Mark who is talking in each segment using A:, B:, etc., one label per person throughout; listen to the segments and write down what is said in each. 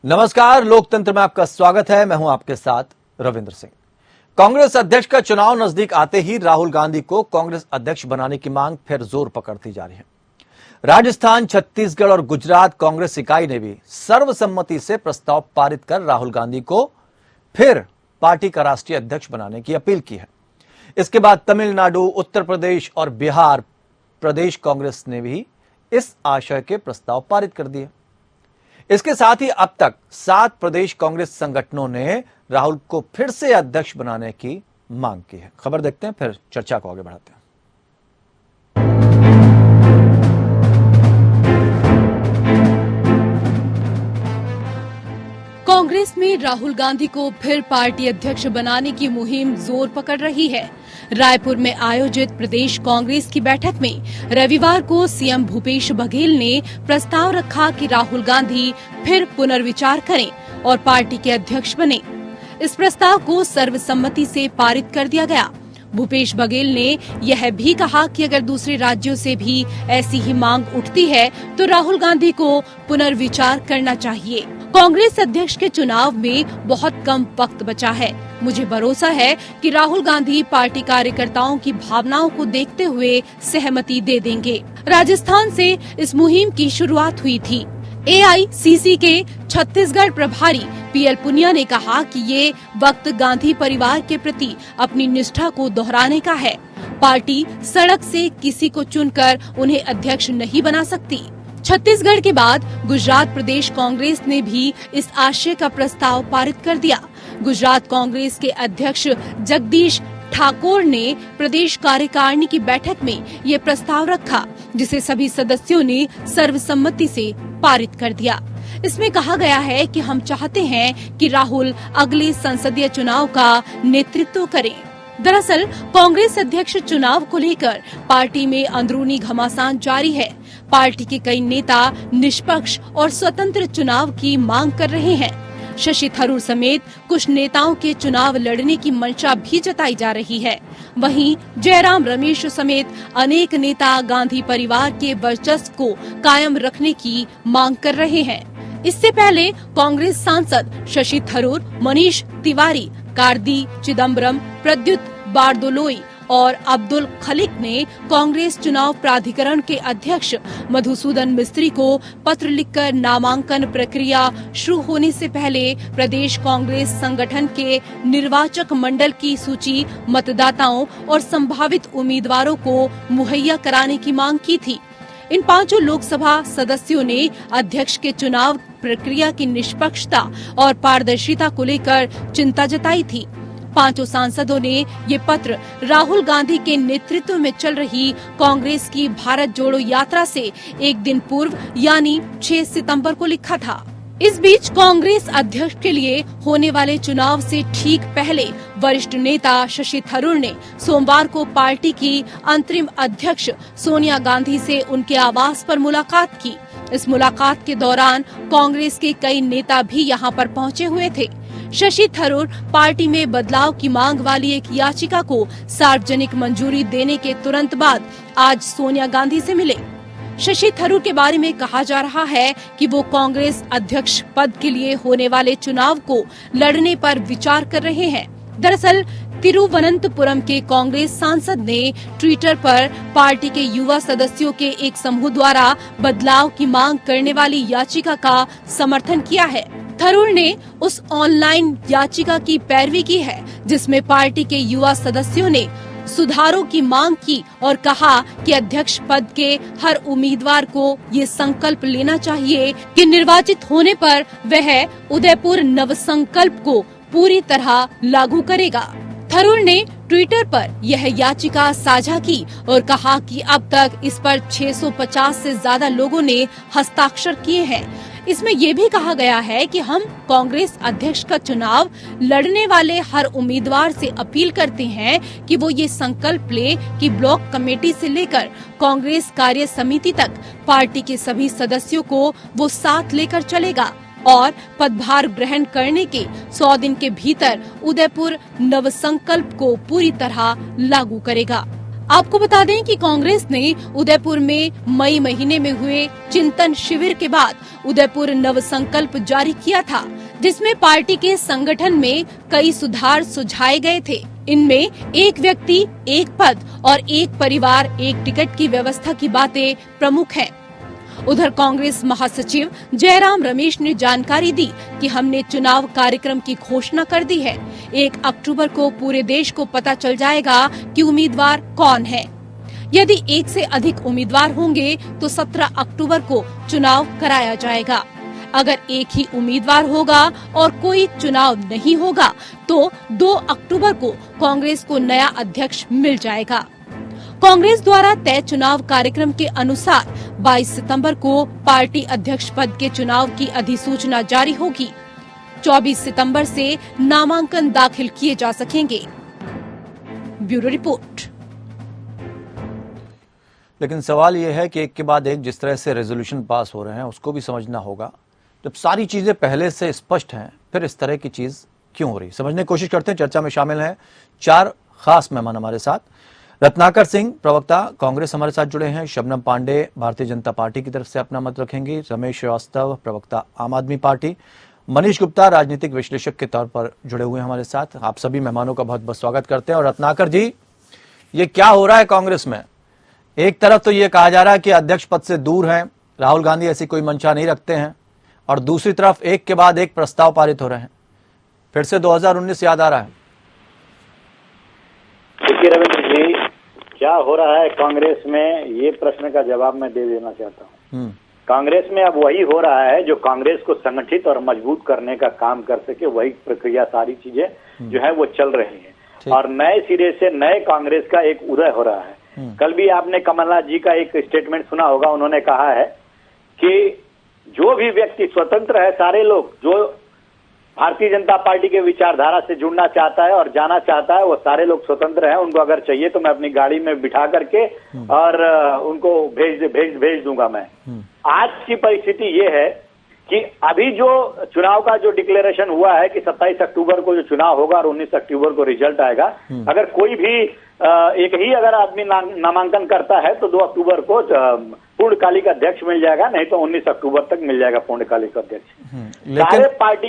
A: नमस्कार, लोकतंत्र में आपका स्वागत है। मैं हूं आपके साथ रविंद्र सिंह। कांग्रेस अध्यक्ष का चुनाव नजदीक आते ही राहुल गांधी को कांग्रेस अध्यक्ष बनाने की मांग फिर जोर पकड़ती जा रही है। राजस्थान, छत्तीसगढ़ और गुजरात कांग्रेस इकाई ने भी सर्वसम्मति से प्रस्ताव पारित कर राहुल गांधी को फिर पार्टी का राष्ट्रीय अध्यक्ष बनाने की अपील की है। इसके बाद तमिलनाडु, उत्तर प्रदेश और बिहार प्रदेश कांग्रेस ने भी इस आशय के प्रस्ताव पारित कर दिए। इसके साथ ही अब तक 7 प्रदेश कांग्रेस संगठनों ने राहुल को फिर से अध्यक्ष बनाने की मांग की है। खबर देखते हैं, फिर चर्चा को आगे बढ़ाते हैं।
B: कांग्रेस में राहुल गांधी को फिर पार्टी अध्यक्ष बनाने की मुहिम जोर पकड़ रही है। रायपुर में आयोजित प्रदेश कांग्रेस की बैठक में रविवार को सीएम भूपेश बघेल ने प्रस्ताव रखा कि राहुल गांधी फिर पुनर्विचार करें और पार्टी के अध्यक्ष बने। इस प्रस्ताव को सर्वसम्मति से पारित कर दिया गया। भूपेश बघेल ने यह भी कहा कि अगर दूसरे राज्यों से भी ऐसी ही मांग उठती है तो राहुल गांधी को पुनर्विचार करना चाहिए। कांग्रेस अध्यक्ष के चुनाव में बहुत कम वक्त बचा है। मुझे भरोसा है कि राहुल गांधी पार्टी कार्यकर्ताओं की भावनाओं को देखते हुए सहमति दे देंगे। राजस्थान से इस मुहिम की शुरुआत हुई थी। एआईसीसी के छत्तीसगढ़ प्रभारी पीएल पुनिया ने कहा कि ये वक्त गांधी परिवार के प्रति अपनी निष्ठा को दोहराने का है। पार्टी सड़क से किसी को चुनकर उन्हें अध्यक्ष नहीं बना सकती। छत्तीसगढ़ के बाद गुजरात प्रदेश कांग्रेस ने भी इस आशय का प्रस्ताव पारित कर दिया। गुजरात कांग्रेस के अध्यक्ष जगदीश ठाकुर ने प्रदेश कार्यकारिणी की बैठक में ये प्रस्ताव रखा, जिसे सभी सदस्यों ने सर्वसम्मति से पारित कर दिया। इसमें कहा गया है कि हम चाहते हैं कि राहुल अगले संसदीय चुनाव का नेतृत्व करें। दरअसल कांग्रेस अध्यक्ष चुनाव को लेकर पार्टी में अंदरूनी घमासान जारी है। पार्टी के कई नेता निष्पक्ष और स्वतंत्र चुनाव की मांग कर रहे हैं। शशि थरूर समेत कुछ नेताओं के चुनाव लड़ने की मंशा भी जताई जा रही है। वहीं जयराम रमेश समेत अनेक नेता गांधी परिवार के वर्चस्व को कायम रखने की मांग कर रहे हैं। इससे पहले कांग्रेस सांसद शशि थरूर, मनीष तिवारी, कार्ति चिदम्बरम, प्रद्युत बारदोलोई और अब्दुल खलीक ने कांग्रेस चुनाव प्राधिकरण के अध्यक्ष मधुसूदन मिस्त्री को पत्र लिखकर नामांकन प्रक्रिया शुरू होने से पहले प्रदेश कांग्रेस संगठन के निर्वाचक मंडल की सूची मतदाताओं और संभावित उम्मीदवारों को मुहैया कराने की मांग की थी। इन 5 लोकसभा सदस्यों ने अध्यक्ष के चुनाव प्रक्रिया की निष्पक्षता और पारदर्शिता को लेकर चिंता जताई थी। 5 सांसदों ने ये पत्र राहुल गांधी के नेतृत्व में चल रही कांग्रेस की भारत जोड़ो यात्रा से एक दिन पूर्व यानी 6 सितंबर को लिखा था। इस बीच कांग्रेस अध्यक्ष के लिए होने वाले चुनाव से ठीक पहले वरिष्ठ नेता शशि थरूर ने सोमवार को पार्टी की अंतरिम अध्यक्ष सोनिया गांधी से उनके आवास पर मुलाकात की। इस मुलाकात के दौरान कांग्रेस के कई नेता भी यहां पर पहुंचे हुए थे। शशि थरूर पार्टी में बदलाव की मांग वाली एक याचिका को सार्वजनिक मंजूरी देने के तुरंत बाद आज सोनिया गांधी से मिले। शशि थरूर के बारे में कहा जा रहा है कि वो कांग्रेस अध्यक्ष पद के लिए होने वाले चुनाव को लड़ने पर विचार कर रहे हैं। दरअसल तिरुवनंतपुरम के कांग्रेस सांसद ने ट्विटर पर पार्टी के युवा सदस्यों के एक समूह द्वारा बदलाव की मांग करने वाली याचिका का समर्थन किया है। थरूर ने उस ऑनलाइन याचिका की पैरवी की है जिसमें पार्टी के युवा सदस्यों ने सुधारों की मांग की और कहा कि अध्यक्ष पद के हर उम्मीदवार को ये संकल्प लेना चाहिए कि निर्वाचित होने पर वह उदयपुर नवसंकल्प को पूरी तरह लागू करेगा। थरूर ने ट्विटर पर यह याचिका साझा की और कहा कि अब तक इस पर 650 से ज्यादा लोगों ने हस्ताक्षर किए हैं। इसमें ये भी कहा गया है कि हम कांग्रेस अध्यक्ष का चुनाव लड़ने वाले हर उम्मीदवार से अपील करते हैं कि वो ये संकल्प ले कि ब्लॉक कमेटी से लेकर कांग्रेस कार्य समिति तक पार्टी के सभी सदस्यों को वो साथ लेकर चलेगा और पदभार ग्रहण करने के 100 दिन के भीतर उदयपुर नवसंकल्प को पूरी तरह लागू करेगा। आपको बता दें कि कांग्रेस ने उदयपुर में मई महीने में हुए चिंतन शिविर के बाद उदयपुर नव संकल्प जारी किया था, जिसमें पार्टी के संगठन में कई सुधार सुझाए गए थे। इनमें एक व्यक्ति, एक पद और एक परिवार, एक टिकट की व्यवस्था की बातें प्रमुख हैं। उधर कांग्रेस महासचिव जयराम रमेश ने जानकारी दी कि हमने चुनाव कार्यक्रम की घोषणा कर दी है। 1 अक्टूबर को पूरे देश को पता चल जाएगा कि उम्मीदवार कौन है। यदि 1 से अधिक उम्मीदवार होंगे तो 17 अक्टूबर को चुनाव कराया जाएगा। अगर एक ही उम्मीदवार होगा और कोई चुनाव नहीं होगा तो 2 अक्टूबर को कांग्रेस को नया अध्यक्ष मिल जाएगा। कांग्रेस द्वारा तय चुनाव कार्यक्रम के अनुसार 22 सितंबर को पार्टी अध्यक्ष पद के चुनाव की अधिसूचना जारी होगी। 24 सितंबर से नामांकन दाखिल किए जा सकेंगे। Bureau report.
A: लेकिन सवाल यह है कि एक के बाद एक जिस तरह से रेजोल्यूशन पास हो रहे हैं उसको भी समझना होगा। जब सारी चीजें पहले से स्पष्ट हैं फिर इस तरह की चीज क्यों हो रही, समझने की कोशिश करते हैं। चर्चा में शामिल हैं 4 खास मेहमान हमारे साथ। रत्नाकर सिंह प्रवक्ता कांग्रेस हमारे साथ जुड़े हैं। शबनम पांडे भारतीय जनता पार्टी की तरफ से अपना मत रखेंगे। रमेश श्रीवास्तव प्रवक्ता आम आदमी पार्टी। मनीष गुप्ता राजनीतिक विश्लेषक के तौर पर जुड़े हुए हैं हमारे साथ। आप सभी मेहमानों का बहुत बहुत स्वागत करते हैं। और रत्नाकर जी, ये क्या हो रहा है कांग्रेस में? एक तरफ तो ये कहा जा रहा है कि अध्यक्ष पद से दूर हैं, राहुल गांधी ऐसी कोई मंशा नहीं रखते हैं, और दूसरी तरफ एक के बाद एक प्रस्ताव पारित हो रहे हैं। फिर से 2019 याद आ रहा है।
C: देखिए रविंद्र जी, क्या हो रहा है कांग्रेस में, ये प्रश्न का जवाब मैं दे देना चाहता हूँ। कांग्रेस में अब वही हो रहा है जो कांग्रेस को संगठित और मजबूत करने का काम कर सके, वही प्रक्रिया, सारी चीजें जो है वो चल रही हैं। और नए सिरे से नए कांग्रेस का एक उदय हो रहा है। कल भी आपने कमलनाथ जी का एक स्टेटमेंट सुना होगा, उन्होंने कहा है कि जो भी व्यक्ति स्वतंत्र है, सारे लोग जो भारतीय जनता पार्टी के विचारधारा से जुड़ना चाहता है और जाना चाहता है, वो सारे लोग स्वतंत्र हैं। उनको अगर चाहिए तो मैं अपनी गाड़ी में बिठा करके और उनको भेज दूंगा मैं। आज की परिस्थिति ये है कि अभी जो चुनाव का जो डिक्लेरेशन हुआ है कि 27 अक्टूबर को जो चुनाव होगा और 19 अक्टूबर को रिजल्ट आएगा, अगर कोई भी एक ही अगर आदमी नामांकन करता है तो 2 अक्टूबर को पूर्णकालिक अध्यक्ष मिल जाएगा, नहीं तो 19 अक्टूबर तक मिल जाएगा पूर्णकालिक अध्यक्ष।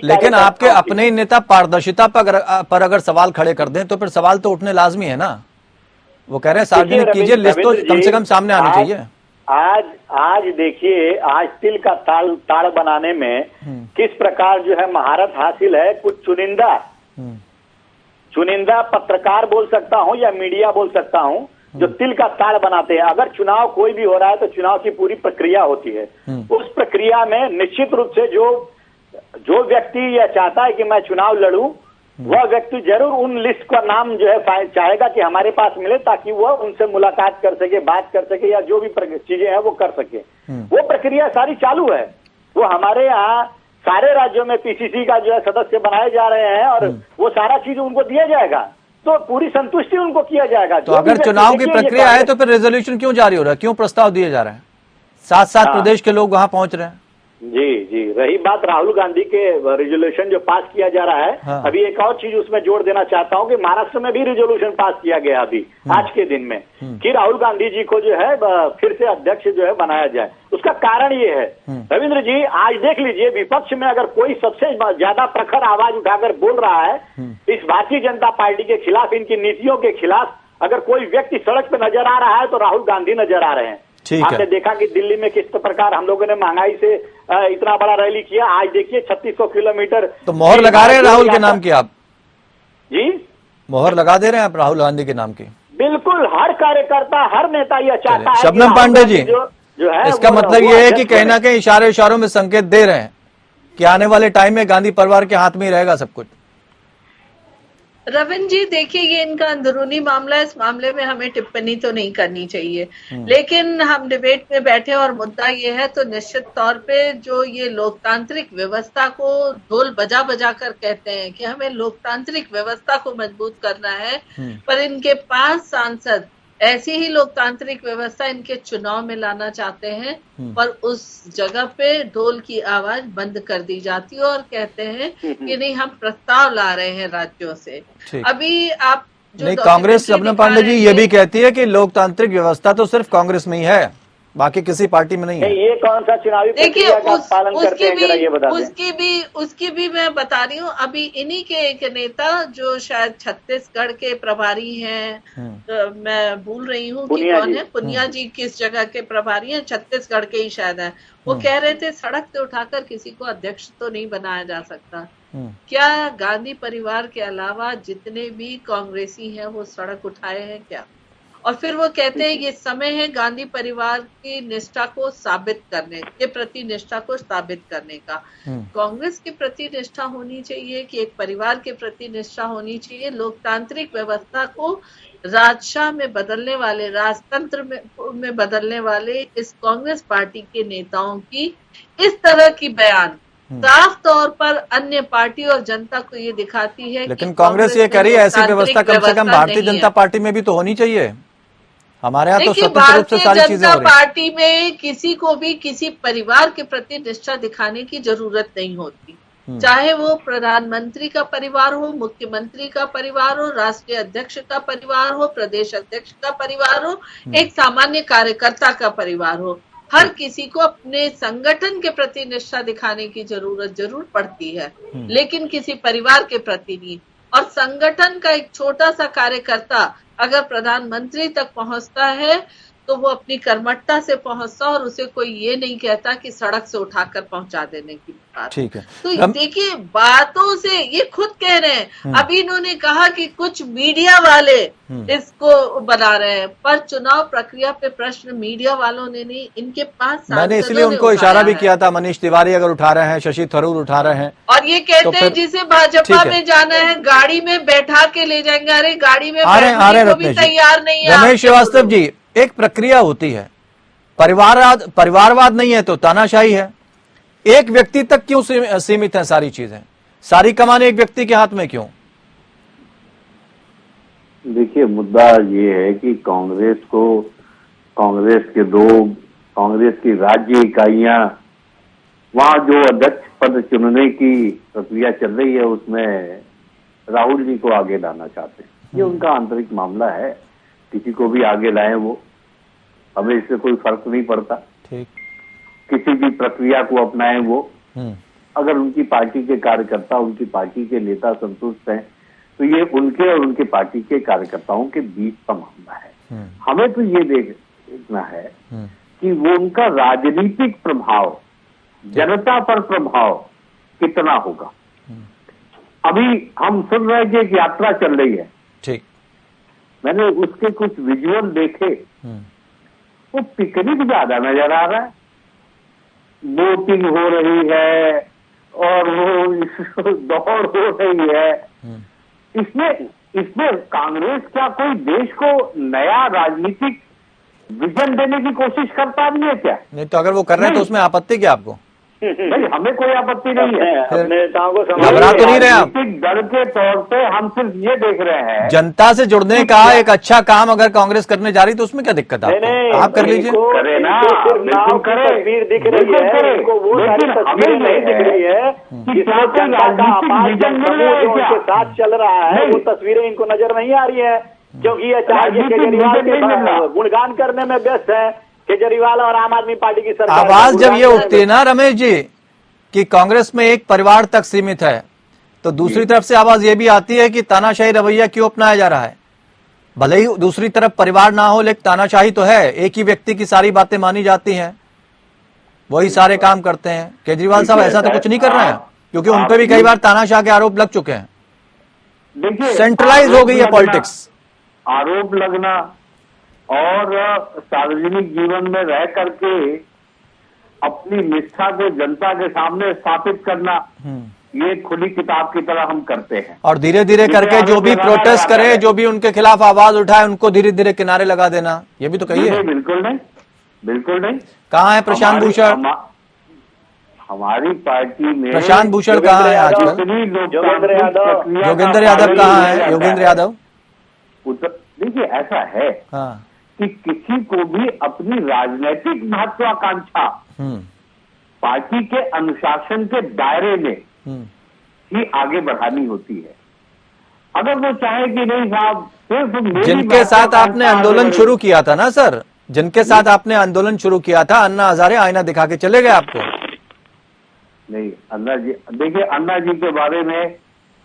A: लेकिन आपके अपने ही नेता पारदर्शिता पर अगर सवाल खड़े कर दें तो फिर सवाल तो उठने लाजमी है ना। वो कह रहे हैं सार्वजनिक कीजिए, लिस्ट तो कम से कम सामने आनी चाहिए।
C: आज देखिए, आज तिल का ताड़ बनाने में किस प्रकार जो है महारत हासिल है। कुछ चुनिंदा पत्रकार बोल सकता हूं या मीडिया बोल सकता हूं, जो तिल का ताड़ बनाते हैं। अगर चुनाव कोई भी हो रहा है तो चुनाव की पूरी प्रक्रिया होती है। उस प्रक्रिया में निश्चित रूप से जो व्यक्ति यह चाहता है कि मैं चुनाव लड़ूं, वह व्यक्ति जरूर उन लिस्ट का नाम जो है चाहेगा कि हमारे पास मिले, ताकि वह उनसे मुलाकात कर सके, बात कर सके, या जो भी चीजें हैं वो कर सके। वो प्रक्रिया सारी चालू है। वो हमारे यहाँ सारे राज्यों में पीसीसी का जो है सदस्य बनाए जा रहे हैं और वो सारा चीज उनको दिया जाएगा, तो पूरी संतुष्टि उनको किया जाएगा।
A: तो अगर चुनाव की प्रक्रिया है तो फिर रेजोल्यूशन क्यों जारी हो रहा है, क्यों प्रस्ताव दिए जा रहे हैं? 7 प्रदेश के लोग वहां पहुंच रहे हैं।
C: जी, रही बात राहुल गांधी के रिजोल्यूशन जो पास किया जा रहा है,
A: हाँ।
C: अभी एक और चीज उसमें जोड़ देना चाहता हूं कि महाराष्ट्र में भी रिजोल्यूशन पास किया गया अभी आज के दिन में कि राहुल गांधी जी को जो है फिर से अध्यक्ष जो है बनाया जाए। उसका कारण ये है रविंद्र जी, आज देख लीजिए, विपक्ष में अगर कोई सबसे ज्यादा प्रखर आवाज उठाकर बोल रहा है इस भारतीय जनता पार्टी के खिलाफ, इनकी नीतियों के खिलाफ, अगर कोई व्यक्ति सड़क पे नजर आ रहा है तो राहुल गांधी नजर आ रहे हैं। आपने देखा कि दिल्ली में किस प्रकार हम लोगों ने महंगाई से इतना बड़ा रैली किया। आज देखिए 3600 किलोमीटर।
A: तो मोहर लगा रहे हैं राहुल के नाम की आप?
C: जी,
A: मोहर लगा दे रहे हैं आप राहुल गांधी के नाम की?
C: बिल्कुल, हर कार्यकर्ता, हर नेता यह चाहता है।
A: शबनम पांडे जी,
C: जो है
A: इसका मतलब ये है कि कहीं ना कहीं इशारों में संकेत दे रहे हैं कि आने वाले टाइम में गांधी परिवार के हाथ में ही रहेगा सब कुछ।
D: रविंद्र जी, देखिए, ये इनका अंदरूनी मामला है, इस मामले में हमें टिप्पणी तो नहीं करनी चाहिए, लेकिन हम डिबेट में बैठे और मुद्दा ये है तो निश्चित तौर पे जो ये लोकतांत्रिक व्यवस्था को ढोल बजा बजा कर कहते हैं कि हमें लोकतांत्रिक व्यवस्था को मजबूत करना है, पर इनके पास सांसद ऐसी ही लोकतांत्रिक व्यवस्था इनके चुनाव में लाना चाहते हैं, पर उस जगह पे ढोल की आवाज बंद कर दी जाती है और कहते हैं कि नहीं, हम प्रस्ताव ला रहे हैं राज्यों से। अभी आप जो
A: नहीं, कांग्रेस
D: documentary
A: सपना
D: दिखा
A: पांडे जी
D: रहे
A: ये
D: थे,
A: भी कहती है कि लोकतांत्रिक व्यवस्था तो सिर्फ कांग्रेस में ही है, बाकी किसी पार्टी में नहीं है।
C: ये कौन सा चुनावी
D: देखिए
C: प्रक्रिया का आप पालन करते हैं, जरा ये बता दें।
D: उसकी भी मैं बता रही हूँ। अभी इन्हीं के एक नेता जो शायद छत्तीसगढ़ के प्रभारी हैं, मैं भूल रही हूँ कि
C: पुनिया
D: कौन
C: जी।
D: है, पुनिया जी किस जगह के प्रभारी हैं, छत्तीसगढ़ के ही शायद है। वो कह रहे थे सड़क से उठाकर किसी को अध्यक्ष तो नहीं बनाया जा सकता। क्या गांधी परिवार के अलावा जितने भी कांग्रेसी हैं वो सड़क उठाए हैं क्या? और फिर वो कहते हैं ये समय है गांधी परिवार की निष्ठा को साबित करने के प्रति निष्ठा को साबित करने का। कांग्रेस के प्रति निष्ठा होनी चाहिए कि एक परिवार के प्रति निष्ठा होनी चाहिए। लोकतांत्रिक व्यवस्था को राजशाह में बदलने वाले, राजतंत्र में बदलने वाले इस कांग्रेस पार्टी के नेताओं की इस तरह की बयान साफ तौर पर अन्य पार्टी और जनता को ये दिखाती है।
A: लेकिन कांग्रेस ये कह रही है ऐसी व्यवस्था कम से कम भारतीय जनता पार्टी में भी तो होनी चाहिए। हमारे यहाँ तो स्वतंत्र रूप से सारी चीजें हो रही हैं।
D: पार्टी में किसी को भी किसी परिवार के प्रति निष्ठा दिखाने की जरूरत नहीं होती, चाहे वो प्रधानमंत्री का परिवार हो, मुख्यमंत्री का परिवार हो, राष्ट्रीय अध्यक्ष का परिवार हो, प्रदेश अध्यक्ष का परिवार हो, एक सामान्य कार्यकर्ता का परिवार हो। हर किसी को अपने संगठन के प्रति निष्ठा दिखाने की जरूरत जरूर पड़ती है, लेकिन किसी परिवार के प्रति नहीं। और संगठन का एक छोटा सा कार्यकर्ता अगर प्रधानमंत्री तक पहुंचता है तो वो अपनी कर्मठता से पहुंचता और उसे कोई ये नहीं कहता कि सड़क से उठाकर पहुंचा देने की बात।
A: ठीक है,
D: तो देखिए बातों से ये खुद कह रहे हैं। अभी इन्होंने कहा कि कुछ मीडिया वाले इसको बना रहे हैं, पर चुनाव प्रक्रिया पे प्रश्न मीडिया वालों ने नहीं, इनके पास
A: मैंने इसलिए उनको इशारा भी किया था। मनीष तिवारी अगर उठा रहे हैं, शशि थरूर उठा रहे हैं,
D: और ये कहते हैं जिसे भाजपा में जाना है गाड़ी में बैठा के ले जाएंगे। अरे गाड़ी में बैठने को भी तैयार नहीं है।
A: रमेश श्रीवास्तव जी, एक प्रक्रिया होती है, परिवारवाद नहीं है तो तानाशाही है। एक व्यक्ति तक क्यों सीमित है सारी चीजें? सारी कमान एक व्यक्ति के हाथ में क्यों?
E: देखिए, मुद्दा ये है कि कांग्रेस की राज्य इकाइयां, वहां जो अध्यक्ष पद चुनने की प्रक्रिया चल रही है उसमें राहुल जी को आगे लाना चाहते हैं। ये उनका आंतरिक मामला है, किसी को भी आगे लाएं वो, हमें इससे कोई फर्क नहीं पड़ता।
A: ठीक,
E: किसी भी प्रक्रिया को अपनाएं वो, अगर उनकी पार्टी के कार्यकर्ता, उनकी पार्टी के नेता संतुष्ट हैं तो ये उनके और उनके पार्टी के कार्यकर्ताओं के बीच का मामला है। हमें तो ये देखना है कि वो उनका राजनीतिक प्रभाव, जनता पर प्रभाव कितना होगा। अभी हम सुन रहे हैं कि एक यात्रा चल रही है,
A: ठीक,
E: मैंने उसके कुछ विजुअल देखे, वो पिकनिक ज्यादा नजर आ रहा है, बोटिंग हो रही है और वो दौड़ हो रही है। इसमें कांग्रेस क्या कोई देश को नया राजनीतिक विजन देने की कोशिश करता नहीं है क्या?
A: नहीं तो अगर वो कर रहे हैं तो उसमें आपत्ति क्या आपको?
E: नहीं, हमें कोई आपत्ति नहीं है।
C: अपने नेताओं को
A: घबरा तो नहीं रहे आप?
E: दल के तौर पे हम सिर्फ ये देख रहे हैं,
A: जनता से जुड़ने का एक अच्छा काम अगर कांग्रेस करने जा रही तो उसमें क्या दिक्कत है आपको? आप कर लीजिए।
E: करे ना,
C: नाव की तस्वीर दिख रही है, इनको वो सारी तस्वीरें नहीं दिख रही है कि जनता का आपात जनसमूह जो उनके साथ चल रहा है, वो तस्वीरें इनको नजर नहीं आ रही है, क्योंकि ये केजरीवाल के गुणगान करने में व्यस्त है। केजरीवाल और आम आदमी पार्टी की सरकार
A: आवाज जब ये उठती है ना रमेश जी कि कांग्रेस में एक परिवार तक सीमित है, तो दूसरी तरफ से आवाज ये भी आती है कि तानाशाही रवैया क्यों अपनाया जा रहा है। भले ही दूसरी तरफ परिवार ना हो, लेकिन तानाशाही तो है। एक ही व्यक्ति की सारी बातें मानी जाती हैं, वही सारे काम करते हैं। केजरीवाल साहब ऐसा तो कुछ नहीं कर रहे हैं, क्योंकि उन पर भी कई बार तानाशाह के आरोप लग चुके हैं। सेंट्रलाइज हो गई है पॉलिटिक्स।
E: आरोप लगना और सार्वजनिक जीवन में रह करके अपनी निष्ठा को जनता के सामने स्थापित करना, ये खुली किताब की तरह हम करते हैं।
A: और धीरे धीरे करके जो भी प्रोटेस्ट करे, जो भी उनके खिलाफ आवाज उठाए, उनको धीरे धीरे किनारे लगा देना, ये भी तो कहिए।
E: बिल्कुल नहीं, बिल्कुल नहीं।
A: कहाँ है प्रशांत भूषण?
E: हमारी पार्टी में
A: प्रशांत भूषण कहाँ है आजकल? योगेंद्र यादव कहाँ है? योगेंद्र यादव,
E: देखिए ऐसा है कि किसी को भी अपनी राजनीतिक महत्वाकांक्षा पार्टी के अनुशासन के दायरे में ही आगे बढ़ानी होती है। अगर वो चाहे कि नहीं साहब, सिर्फ मेरी
A: जिनके
E: बात
A: साथ
E: को
A: आपने
E: फैसला
A: आंदोलन
E: है।
A: शुरू किया था ना सर, जिनके साथ आपने आंदोलन शुरू किया था, अन्ना हजारे आईना दिखा के चले गए आपको।
E: नहीं, अन्ना जी, देखिए अन्ना जी के बारे में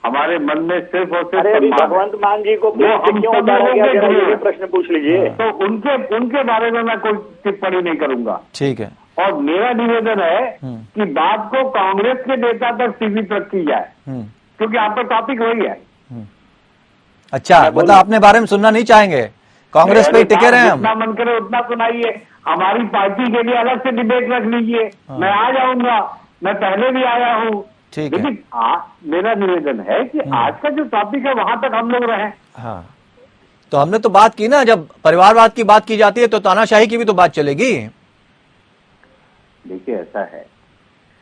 E: हमारे मन में सिर्फ और सिर्फ
C: अरे अभी
E: सम्मान है।
C: भगवंत मान जी को
E: वो
C: प्लेन से
E: हम
C: क्यों
E: सब
C: उतारा
E: लोगों
C: गया,
E: के
C: जरा
E: गुरु
C: ये
E: हैं।
C: प्रश्न पूछ लीजिए।
E: तो उनके बारे में मैं कोई टिप्पणी नहीं करूंगा।
A: ठीक है।
E: और मेरा निवेदन है कि बात को कांग्रेस के नेता तक सीमित रखी जाए, क्योंकि आपका टॉपिक वही है।
A: अच्छा, मतलब अपने बारे में सुनना नहीं चाहेंगे, कांग्रेस पे ही टिके रहे हम।
E: जितना मन करे उतना सुनाइए, हमारी पार्टी के लिए अलग से डिबेट रख लीजिए, मैं आ जाऊंगा, मैं पहले भी आया हूँ।
A: ठीक है।
E: लेकिन मेरा निवेदन है कि आज का जो टॉपिक है वहां तक हम लोग रहें।
A: हाँ, तो हमने तो बात की ना, जब परिवारवाद की बात की जाती है तो तानाशाही की भी तो बात चलेगी।
E: देखिए ऐसा है,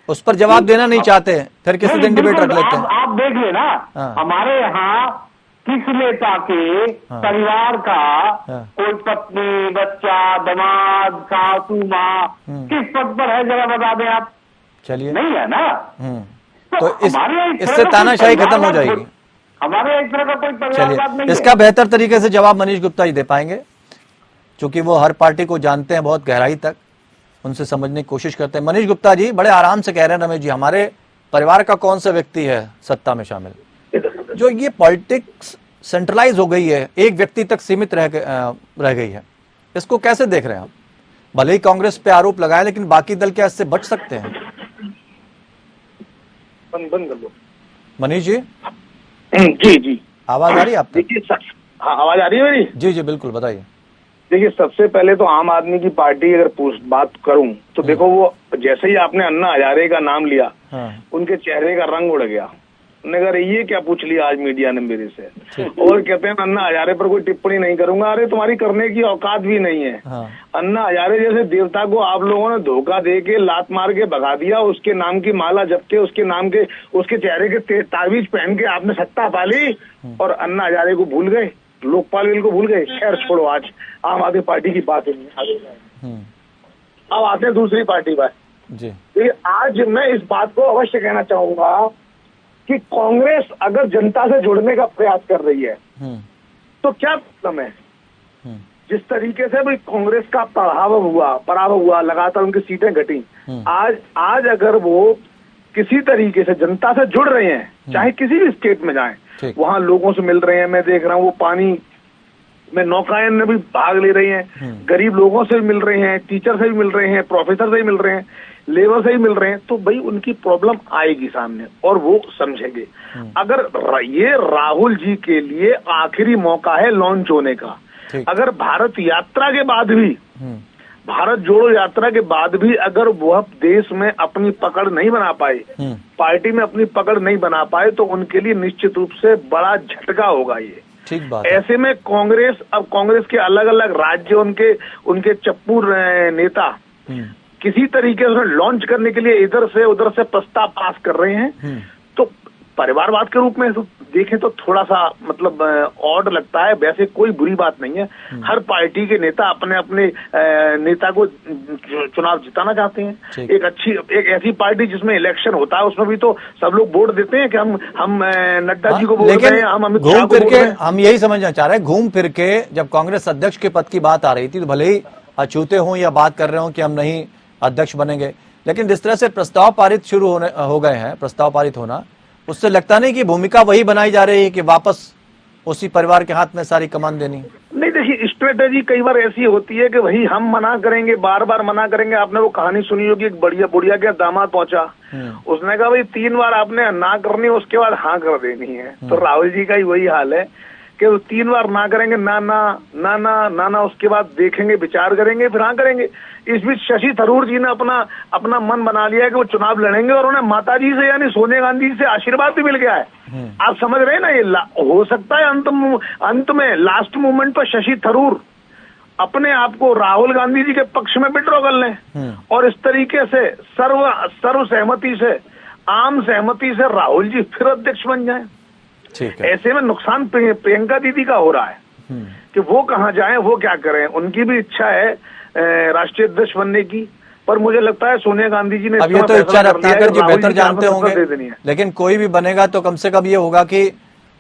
A: उस पर जवाब देना नहीं चाहते, फिर किसी दिन डिबेट रख लेते हैं।
E: आप देख लेना,
A: हाँ।
E: हमारे यहाँ किस नेता के
A: हाँ।
E: परिवार का
A: हाँ।
E: कोई पत्नी, बच्चा, दामाद, सासू माँ किस पद पर है, जरा बता दें आप।
A: चलिए।
E: नहीं है ना।
A: तो
E: हमारे यहाँ इस तरह
A: इससे
E: का
A: तानाशाही
E: कोई
A: खत्म हो
E: परिवारवाद
A: जाएगी।
E: हमारे यहाँ इस तरह का कोई परिवारवाद नहीं
A: चलिए, इसका बेहतर तरीके से जवाब मनीष गुप्ता जी दे पाएंगे, क्योंकि वो हर पार्टी को जानते हैं बहुत गहराई तक, उनसे समझने की कोशिश करते हैं। मनीष गुप्ता जी बड़े आराम से कह रहे हैं रमेश जी, हमारे परिवार का कौन सा व्यक्ति है सत्ता में शामिल, जो ये पॉलिटिक्स सेंट्रलाइज हो गई है, एक व्यक्ति तक सीमित रह गई है, इसको कैसे देख रहे हैं आप? भले ही कांग्रेस पे आरोप लगाए, लेकिन बाकी दल क्या इससे बच सकते हैं?
F: बंद कर लो
A: मनीष जी,
F: जी
A: आवाज आ रही है आप तक?
F: देखिए हाँ, आवाज आ रही है मेरी?
A: जी जी बिल्कुल, बताइए।
F: देखिए, सबसे पहले तो आम आदमी की पार्टी अगर बात करूं तो देखो, वो जैसे ही आपने अन्ना हजारे का नाम लिया,
A: हाँ।
F: उनके चेहरे का रंग उड़ गया। उन्होंने कहा ये क्या पूछ लिया आज मीडिया ने मेरे से, और कहते हैं अन्ना हजारे पर कोई टिप्पणी नहीं करूंगा। अरे तुम्हारी करने की औकात भी नहीं है।
A: हाँ।
F: अन्ना हजारे जैसे देवता को आप लोगों ने धोखा दे के लात मार के भगा दिया, उसके नाम की माला जप के, उसके नाम के, उसके चेहरे के तावीज पहन के आपने सत्ता पाली, और अन्ना हजारे को भूल गए, लोकपाल बिल को भूल गए। खैर छोड़ो, आज आम आदमी पार्टी की बात है। अब आते हैं दूसरी पार्टी पर
A: जी।
F: देखिए, आज मैं इस बात को अवश्य कहना चाहूंगा कि कांग्रेस अगर जनता से जुड़ने का प्रयास कर रही है तो क्या प्रॉब्लम है? जिस तरीके से भाई कांग्रेस का पराभव हुआ, लगातार उनकी सीटें घटी, आज अगर वो किसी तरीके से जनता से जुड़ रहे हैं, चाहे किसी भी स्टेट में जाएं, वहां लोगों से मिल रहे हैं, मैं देख रहा हूँ वो पानी में नौकायन में भी भाग ले रही हैं, गरीब लोगों से भी मिल रहे हैं, टीचर से भी मिल रहे हैं, प्रोफेसर से भी मिल रहे हैं, लेबर से ही मिल रहे हैं, तो भाई उनकी प्रॉब्लम आएगी सामने और वो समझेंगे। अगर ये राहुल जी के लिए आखिरी मौका है लॉन्च होने का। अगर भारत यात्रा के बाद भी, भारत जोड़ो यात्रा के बाद भी अगर वह देश में अपनी पकड़ नहीं बना पाए, पार्टी में अपनी पकड़ नहीं बना पाए, तो उनके लिए निश्चित रूप से बड़ा झटका होगा ये।
A: ठीक बात है।
F: ऐसे में कांग्रेस के अलग अलग राज्य, उनके चप्पू नेता किसी तरीके से लॉन्च करने के लिए इधर से उधर से प्रस्ताव पास कर रहे हैं। तो परिवारवाद के रूप में तो देखें तो थोड़ा सा मतलब ऑड लगता है, वैसे कोई बुरी बात नहीं है। हर पार्टी के नेता अपने अपने नेता को चुनाव जिताना चाहते हैं। एक ऐसी पार्टी जिसमें इलेक्शन होता है, उसमें भी तो सब लोग वोट देते हैं कि हम नड्डा जी को वोट दें, हम अमित शाह को वोट दें।
A: हम यही समझना चाह रहे हैं, घूम फिर के जब कांग्रेस अध्यक्ष के पद की बात आ रही थी, तो भले ही अछूते हों या बात कर रहे हो कि हम नहीं अध्यक्ष बनेंगे, लेकिन जिस तरह से प्रस्ताव पारित शुरू हो गए हैं, प्रस्ताव पारित होना, उससे लगता नहीं कि भूमिका वही बनाई जा रही है कि वापस उसी परिवार के हाथ में सारी कमान देनी? नहीं,
F: देखिए स्ट्रेटेजी कई बार ऐसी होती है कि वही हम मना करेंगे, बार बार मना करेंगे। आपने वो कहानी सुनी होगी, एक बुढ़िया के दामाद पहुंचा, उसने कहा भाई 3 बार आपने ना करनी, उसके बाद हाँ कर देनी है। तो राहुल जी का ही वही हाल है कि वो 3 बार ना करेंगे, ना, उसके बाद देखेंगे, विचार करेंगे, फिर हाँ करेंगे। इस बीच शशि थरूर जी ने अपना मन बना लिया है कि वो चुनाव लड़ेंगे, और उन्हें माताजी से यानी सोनिया गांधी से आशीर्वाद भी मिल गया है। आप समझ रहे हैं ना, ये हो सकता है अंत में लास्ट मोमेंट पर शशि थरूर अपने आप को राहुल गांधी जी के पक्ष में विड्रॉ कर लें, और इस तरीके से सर्व सहमति से, आम सहमति से राहुल जी फिर अध्यक्ष बन जाए। ऐसे में नुकसान प्रियंका दीदी का हो रहा है कि वो कहाँ जाएं, वो क्या करें। उनकी भी इच्छा है राष्ट्रीय अध्यक्ष बनने की, पर मुझे लगता है सोनिया गांधी जी ने
A: अब ये तो इच्छा रत्नाकर जी बेहतर जानते होंगे, लेकिन कोई भी बनेगा तो कम से कम ये होगा कि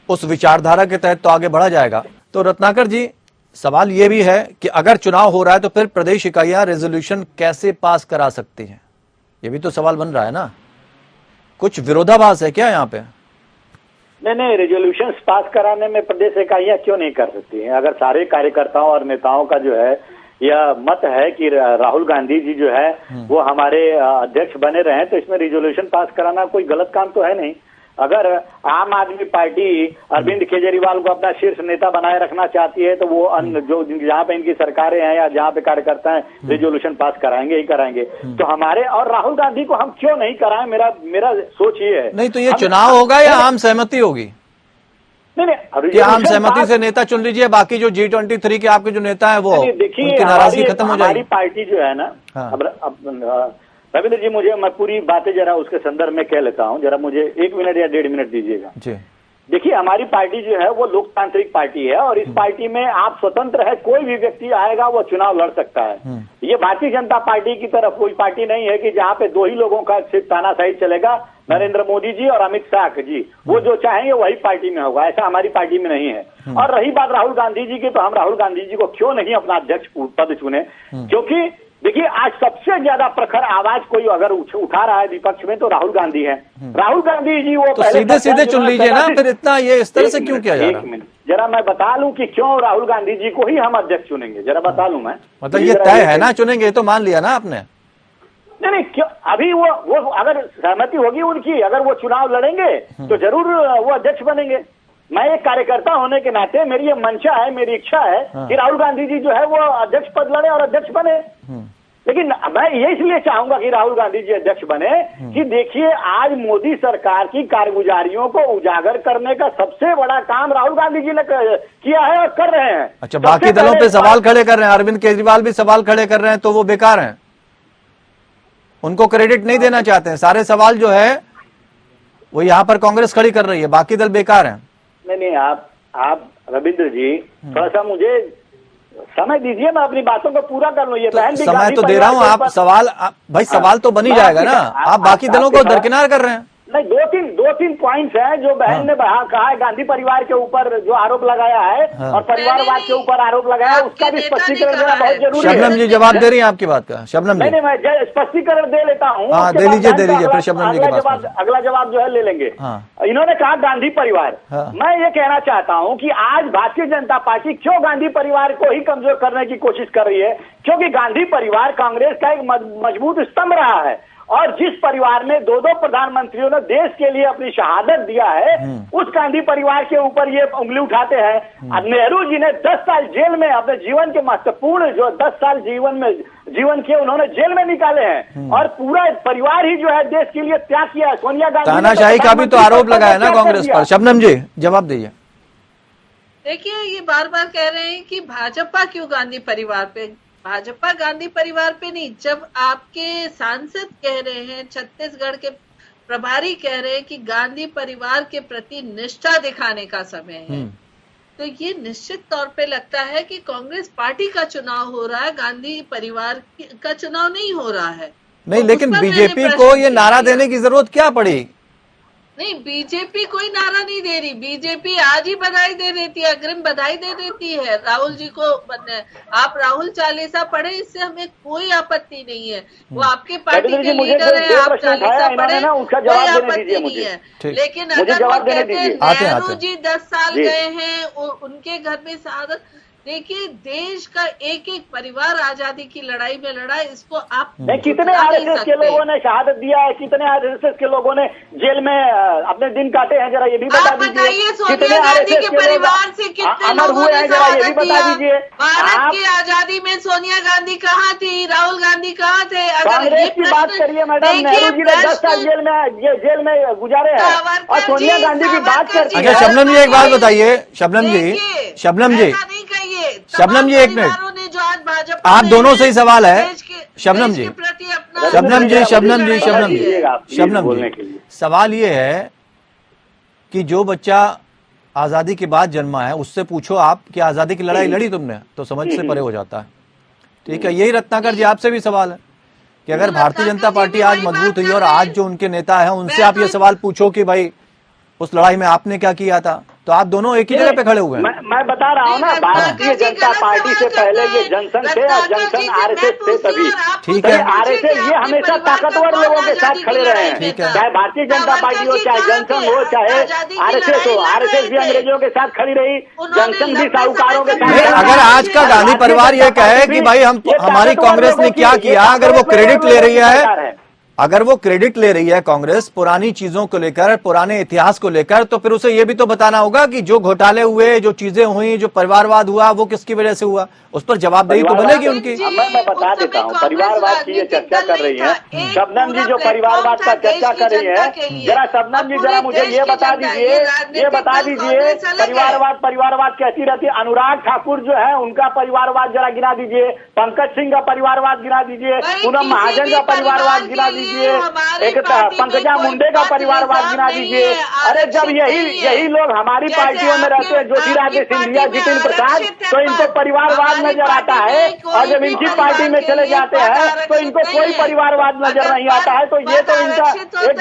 A: उस विचारधारा के तहत तो आगे बढ़ा जाएगा। तो रत्नाकर जी, सवाल ये भी है कि अगर चुनाव हो रहा है तो फिर प्रदेश इकाइयां रेजोल्यूशन कैसे पास करा सकती हैं? ये भी तो सवाल बन रहा है ना, कुछ विरोधाभास है क्या यहाँ पे?
C: नहीं, रेजोल्यूशन पास कराने में प्रदेश इकाइयां क्यों नहीं कर सकती हैं? अगर सारे कार्यकर्ताओं और नेताओं का जो है यह मत है कि राहुल गांधी जी जो है वो हमारे अध्यक्ष बने रहे, तो इसमें रेजोल्यूशन पास कराना कोई गलत काम तो है नहीं। अगर आम आदमी पार्टी अरविंद केजरीवाल को अपना शीर्ष नेता बनाए रखना चाहती है तो वो अन्य जो जहाँ पे इनकी सरकारें हैं या जहाँ पे कार्यकर्ता हैं रेजोल्यूशन पास कराएंगे ही कराएंगे। तो हमारे और राहुल गांधी को हम क्यों नहीं कराएं, मेरा सोच ये है।
A: नहीं तो ये चुनाव होगा या आम सहमति होगी?
C: नहीं,
A: कि आम सहमति से नेता चुन लीजिए, बाकी जो G23 के आपके जो नेता हैं वो उनकी नाराजगी खत्म हो जाएगी।
C: हमारी पार्टी जो है ना, अब रविंद्र जी मैं पूरी बातें जरा उसके संदर्भ में कह लेता हूं, जरा मुझे 1 मिनट या 1.5 मिनट दीजिएगा। देखिए, हमारी पार्टी जो है वो लोकतांत्रिक पार्टी है और इस पार्टी में आप स्वतंत्र है, कोई भी व्यक्ति आएगा वो चुनाव लड़ सकता है। ये भारतीय जनता पार्टी की तरफ कोई पार्टी नहीं है कि जहाँ पे 2 ही लोगों का सिर्फ तानाशाही चलेगा, नरेंद्र मोदी जी और अमित शाह जी, वो जो चाहेंगे वही पार्टी में होगा, ऐसा हमारी पार्टी में नहीं है। और रही बात राहुल गांधी जी की, तो हम राहुल गांधी जी को क्यों नहीं अपना अध्यक्ष पद चुने? क्योंकि देखिए, आज सबसे ज्यादा प्रखर आवाज कोई अगर उठा रहा है विपक्ष में तो राहुल गांधी है। राहुल गांधी जी वो
A: तो सीधे चुन लीजिए ना, फिर इतना ये इस तरह से क्यों किया जा रहा है?
C: 1 मिनट जरा मैं बता लूं कि क्यों राहुल गांधी जी को ही हम अध्यक्ष चुनेंगे, जरा बता लूं मैं।
A: मतलब ये तय है ना चुनेंगे, तो मान लिया ना आपने?
C: नहीं, क्यों अभी वो अगर सहमति होगी उनकी, अगर वो चुनाव लड़ेंगे तो जरूर वो अध्यक्ष बनेंगे। मैं एक कार्यकर्ता होने के नाते मेरी ये मंशा है, मेरी इच्छा है कि राहुल गांधी जी जो है वो अध्यक्ष पद लड़े और अध्यक्ष बने। लेकिन मैं ये इसलिए चाहूंगा कि राहुल गांधी जी अध्यक्ष बने कि देखिए, आज मोदी सरकार की कारगुजारियों को उजागर करने का सबसे बड़ा काम राहुल गांधी जी ने किया है और कर रहे हैं।
A: अच्छा, बाकी दलों पे सवाल खड़े कर रहे हैं, अरविंद केजरीवाल भी सवाल खड़े कर रहे हैं, तो वो बेकार हैं, उनको क्रेडिट नहीं देना चाहते हैं। सारे सवाल जो है वो यहाँ पर कांग्रेस खड़ी कर रही है, बाकी दल बेकार हैं।
C: नहीं, आप रविंद्र जी थोड़ा सा मुझे समय दीजिए, मैं अपनी बातों को पूरा कर लूं। ये बहन भी
A: समय तो दे रहा हूं, आप सवाल भाई सवाल तो बन ही जाएगा ना, आप बाकी दलों को दरकिनार कर रहे हैं।
C: नहीं, दो तीन पॉइंट्स हैं जो बहन ने कहा है, गांधी परिवार के ऊपर जो आरोप लगाया है और परिवारवाद के ऊपर आरोप लगाया है, उसका भी स्पष्टीकरण देना बहुत जरूरी है।
A: शबनम जी जवाब दे रही हैं आपकी बात का? शबनम जी,
C: नहीं, मैं स्पष्टीकरण दे लेता हूँ।
A: दे लीजिए फिर शबनम जी के पास
C: अगला जवाब जो है ले लेंगे। इन्होंने कहा गांधी परिवार, मैं ये कहना चाहता हूँ कि आज भारतीय जनता पार्टी क्यों गांधी परिवार को ही कमजोर करने की कोशिश कर रही है? क्योंकि गांधी परिवार कांग्रेस का एक मजबूत स्तंभ रहा है और जिस परिवार में 2 प्रधानमंत्रियों ने देश के लिए अपनी शहादत दिया है, उस गांधी परिवार के ऊपर ये उंगली उठाते हैं। नेहरू जी ने 10 साल जेल में अपने जीवन के महत्वपूर्ण जो 10 साल जीवन के उन्होंने जेल में निकाले हैं और पूरा परिवार ही जो है देश के लिए त्याग किया है। सोनिया गांधी
A: तानाशाही का भी तो आरोप लगाया ना कांग्रेस पर। शबनम जी जवाब दीजिए।
D: देखिए, ये बार बार कह रहे हैं कि भाजपा क्यों गांधी परिवार पे, भाजपा गांधी परिवार पे नहीं। जब आपके सांसद कह रहे हैं, छत्तीसगढ़ के प्रभारी कह रहे हैं कि गांधी परिवार के प्रति निष्ठा दिखाने का समय है, तो ये निश्चित तौर पे लगता है कि कांग्रेस पार्टी का चुनाव हो रहा है, गांधी परिवार का चुनाव नहीं हो रहा है।
A: नहीं, लेकिन बीजेपी को ये नारा देने की जरूरत क्या पड़ी?
D: नहीं, बीजेपी कोई नारा नहीं दे रही। बीजेपी आज ही बधाई दे देती है, अग्रिम बधाई दे देती है राहुल जी को। आप राहुल चालीसा पढ़े, इससे हमें कोई आपत्ति नहीं है। वो आपके पार्टी के लीडर हैं, आप चालीसा पढ़े, कोई आपत्ति नहीं है। लेकिन अगर वो कहते हैं नेहरू जी 10 साल गए हैं, उनके घर में शहादत, देखिए देश का एक एक परिवार आजादी की लड़ाई में लड़ा, इसको आप
C: कितने आरएसएस के लोगों ने शहादत दिया है, कितने आरएसएस के लोगों ने जेल में अपने दिन काटे हैं, जरा ये भी बता दीजिए।
D: सोनिया गांधी के परिवार से कितने लोगों ने शहादत दिया? भारत की आजादी में सोनिया गांधी कहाँ थी, राहुल गांधी कहाँ थे? अगर ये
C: की बात करिए मैडम, नेहरू जी ने 10 साल जेल में गुजारे हैं और सोनिया गांधी की बात करती है।
A: अच्छा शबनम जी एक बात बताइए, शबनम जी, शबनम जी 1 मिनट, आप दोनों से ही सवाल है। शबनम जी, सवाल ये है कि जो बच्चा आजादी के बाद जन्मा है उससे पूछो आप कि आजादी की लड़ाई लड़ी तुमने, तो समझ से परे हो जाता है। ठीक है, यही रत्नाकर जी आपसे भी सवाल है कि अगर भारतीय जनता पार्टी आज मजबूत हुई और आज जो उनके नेता है उनसे आप ये सवाल पूछो कि भाई उस लड़ाई में आपने क्या किया था, तो आप दोनों एक ही जगह पे खड़े हुए हैं।
C: मैं बता रहा हूँ ना, भारतीय जनता पार्टी से पहले ये जनसंघ थे और जनसंघ आरएसएस थे तभी।
A: ठीक है,
C: आरएसएस ये हमेशा ताकतवर लोगों के साथ खड़े रहे हैं, चाहे भारतीय जनता पार्टी हो, चाहे जनसंघ हो, चाहे आरएसएस हो। आरएसएस भी अंग्रेजों के साथ खड़ी रही, जनसंघ भी साहूकारों के साथ।
A: अगर आज का गांधी परिवार ये कहे कि भाई हमारी कांग्रेस ने क्या किया, अगर वो क्रेडिट ले रही है, अगर वो क्रेडिट ले रही है कांग्रेस पुरानी चीजों को लेकर, पुराने इतिहास को लेकर, तो फिर उसे ये भी तो बताना होगा कि जो घोटाले हुए, जो चीजें हुई, जो परिवारवाद हुआ, वो किसकी वजह से हुआ, उस पर जवाबदेही तो बनेगी उनकी।
C: मैं बता देता हूँ, परिवारवाद की ये चर्चा कर रही है शबनम जी, जो परिवारवाद का चर्चा कर रही है, जरा शबनम जी जरा मुझे ये बता दीजिए, परिवारवाद कहती रहती है। अनुराग ठाकुर जो है उनका परिवारवाद जरा गिना दीजिए, पंकज सिंह का परिवारवाद गिना दीजिए, पूनम महाजन का परिवारवाद गिना दीजिए, एक पंकजा मुंडे का परिवारवाद गिना दीजिए। अरे जब यही लोग हमारी पार्टियों में रहते हैं, ज्योतिरादित्य सिंधिया, जितिन प्रसाद, तो इनको परिवारवाद नजर आता है, और जब इनकी पार्टी में चले जाते हैं तो इनको कोई परिवारवाद नजर नहीं आता है। तो ये तो इनका एक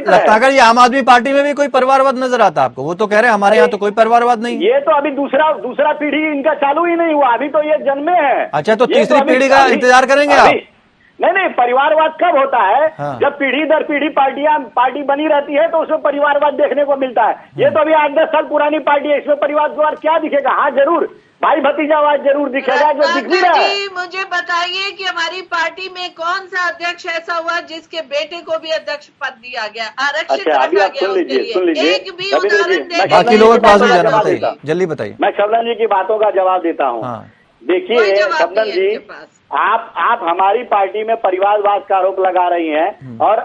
A: रत्नाकर जी, आम आदमी पार्टी में भी कोई परिवारवाद नजर आता है आपको? वो तो कह रहे हैं हमारे यहाँ तो कोई परिवारवाद नहीं।
C: ये तो अभी दूसरा पीढ़ी इनका चालू ही नहीं हुआ, अभी तो ये जन्मे हैं।
A: अच्छा, तो तीसरी पीढ़ी का इंतजार करेंगे आप?
C: नहीं, परिवारवाद कब होता है?
A: हाँ।
C: जब पीढ़ी दर पीढ़ी पार्टी बनी रहती है तो उसमें परिवारवाद देखने को मिलता है। ये तो अभी 8-10 साल पुरानी पार्टी है, इसमें परिवारवाद क्या दिखेगा? हाँ जरूर, भाई भतीजावाद जरूर दिखेगा, जो दिख भी रहा है।
D: मुझे बताइए कि हमारी पार्टी में कौन सा अध्यक्ष ऐसा हुआ जिसके बेटे को भी अध्यक्ष पद दिया गया, आरक्षित रखा गया
C: सुन लीजिए,
D: एक भी उदाहरण
A: बाकी लोगों के पास भी जाना, बताइए, जल्दी बताइए।
C: मैं शबनम जी की बातों का जवाब देता हूँ। देखिए शबनम जी, आप हमारी पार्टी में परिवारवाद का आरोप लगा रही हैं, और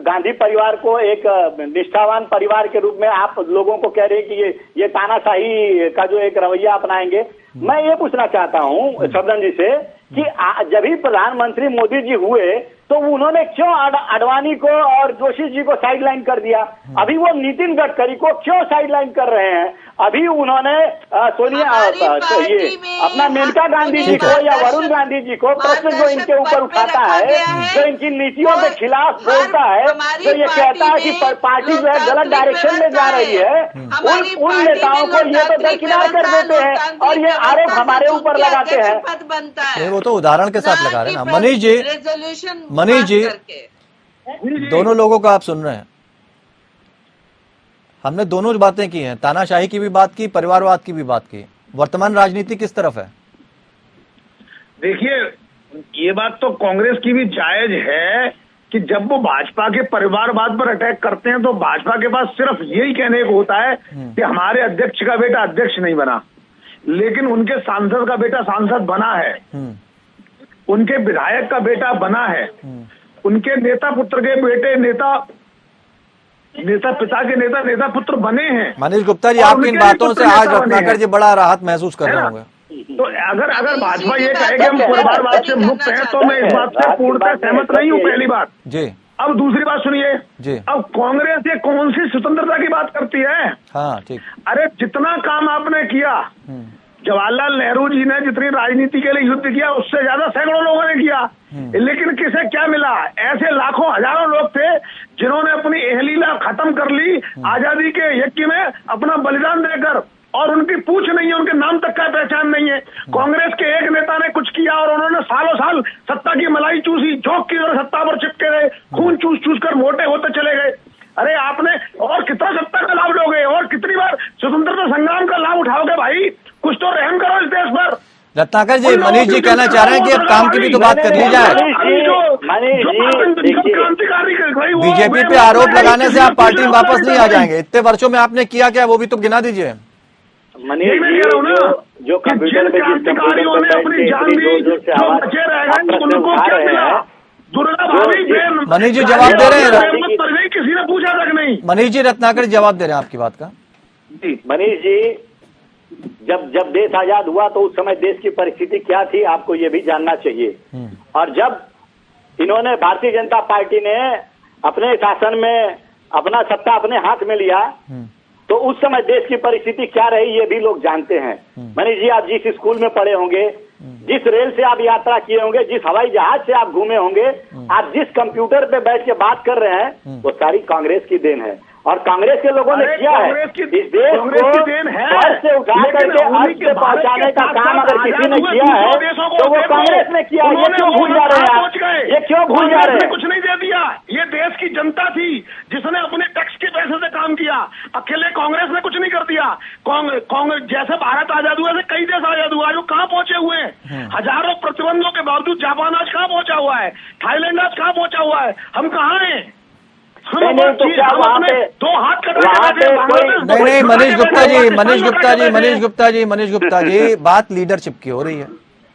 C: गांधी परिवार को एक निष्ठावान परिवार के रूप में आप लोगों को कह रहे हैं कि ये तानाशाही का जो एक रवैया अपनाएंगे। मैं ये पूछना चाहता हूँ शबनम जी से कि जब ही प्रधानमंत्री मोदी जी हुए तो उन्होंने क्यों आडवाणी को और जोशी जी को साइडलाइन कर दिया? अभी वो नितिन गडकरी को क्यों साइडलाइन कर रहे हैं? अभी उन्होंने सोनिया ये अपना मेनका गांधी जी को या वरुण गांधी जी को प्रश्न जो इनके ऊपर उठाता है, जो इनकी नीतियों के खिलाफ बोलता है, जो ये कहता है कि पार्टी जो है गलत डायरेक्शन में जा रही है, उन नेताओं को ये तो दरकिनार कर देते हैं और ये आरोप हमारे ऊपर लगाते हैं।
A: वो तो उदाहरण के साथ लगा रहे हैं ना। मनीष जी, दोनों लोगों का आप सुन रहे हैं, हमने दोनों बातें की हैं, तानाशाही की भी बात की, परिवारवाद की भी बात की। वर्तमान राजनीति किस तरफ है?
F: देखिए, ये बात तो कांग्रेस की भी जायज है कि जब वो भाजपा के परिवारवाद पर अटैक करते हैं तो भाजपा के पास सिर्फ यही कहने को होता है कि हमारे अध्यक्ष का बेटा अध्यक्ष नहीं बना, लेकिन उनके सांसद का बेटा सांसद बना है, उनके विधायक का बेटा बना है, उनके नेता पुत्र के बेटे नेता पिता के नेता पुत्र बने हैं।
A: मनीष गुप्ता जी, आपकी इन बातों से आज रत्नाकर जी बड़ा राहत महसूस कर रहे होंगे।
F: तो अगर भाजपा ये कहे कि हम परिवारवाद से मुक्त हैं तो मैं इस बात से पूर्णतः सहमत नहीं हूँ, पहली बात जी। अब दूसरी बात सुनिए जी, अब कांग्रेस ये कौन सी स्वतंत्रता की बात करती है?
A: हाँ ठीक।
F: अरे जितना काम आपने किया, जवाहरलाल नेहरू जी ने जितनी राजनीति के लिए युद्ध किया उससे ज्यादा सैकड़ों लोगों ने किया, लेकिन किसे क्या मिला? ऐसे लाखों हजारों लोग थे जिन्होंने अपनी एहलीला खत्म कर ली आजादी के यज्ञ में अपना बलिदान देकर, और उनकी पूछ नहीं है, उनके नाम तक का पहचान नहीं है। कांग्रेस के एक नेता ने कुछ किया और उन्होंने सालों साल सत्ता की मलाई चूसी, झोंक की और सत्ता पर चिपके रहे, खून चूस कर मोटे होते चले गए। अरे आपने और कितना सत्ता का लाभ लोगे और कितनी बार स्वतंत्रता संग्राम का लाभ उठाओगे? भाई कुछ तो रहम करो इस देश पर।
A: रत्नाकर जी, मनीष जी कहना चाह रहे हैं कि अब काम की भी तो बात कर ली जाए। बीजेपी पे आरोप लगाने से आप पार्टी में वापस नहीं आ जाएंगे। इतने वर्षों में आपने किया क्या, वो भी तो गिना दीजिए।
C: मनीष जी, जो
F: क्रांतिकारियों ने अपनी जान दी, जो बचे रह गए उनको क्या मिला?
A: मनीष जी जवाब दे रहे हैं,
F: किसी ने पूछा तक नहीं।
A: मनीष जी, रत्नाकर जवाब दे रहे हैं आपकी बात का।
C: मनीष जी, जब देश आजाद हुआ तो उस समय देश की परिस्थिति क्या थी आपको ये भी जानना चाहिए। और जब इन्होंने भारतीय जनता पार्टी ने अपने शासन में अपना सत्ता अपने हाथ में लिया तो उस समय देश की परिस्थिति क्या रही ये भी लोग जानते हैं। मनीष जी, आप जिस स्कूल में पढ़े होंगे, जिस रेल से आप यात्रा किए होंगे, जिस हवाई जहाज से आप घूमे होंगे, आप जिस कंप्यूटर पे बैठ के बात कर रहे हैं, वो सारी कांग्रेस की देन है। और कांग्रेस के लोगों ने किया है। इस देश को फर्श से उठा करके अर्श पे पहुंचाने का काम अगर किसी ने किया है तो वो कांग्रेस ने किया। ये क्यों भूल जा रहे हैं आप? ये क्यों भूल जा रहे हैं?
F: कुछ नहीं दे दिया, ये देश की जनता थी जिसने अपने टैक्स के पैसे से काम किया। अकेले कांग्रेस ने कुछ नहीं कर दिया। कांग्रेस जैसे भारत आजाद हुआ ऐसे कई देश आजाद हुआ, जो कहाँ पहुंचे हुए हैं। हजारों प्रतिबंधों के बावजूद जापान आज कहाँ पहुंचा हुआ है, थाईलैंड आज कहाँ पहुंचा हुआ है, हम कहाँ हैं?
C: नहीं तो क्या वहाँ पे
F: दो हाथ
A: नहीं, मनीष गुप्ता जी, बात लीडरशिप की हो रही है।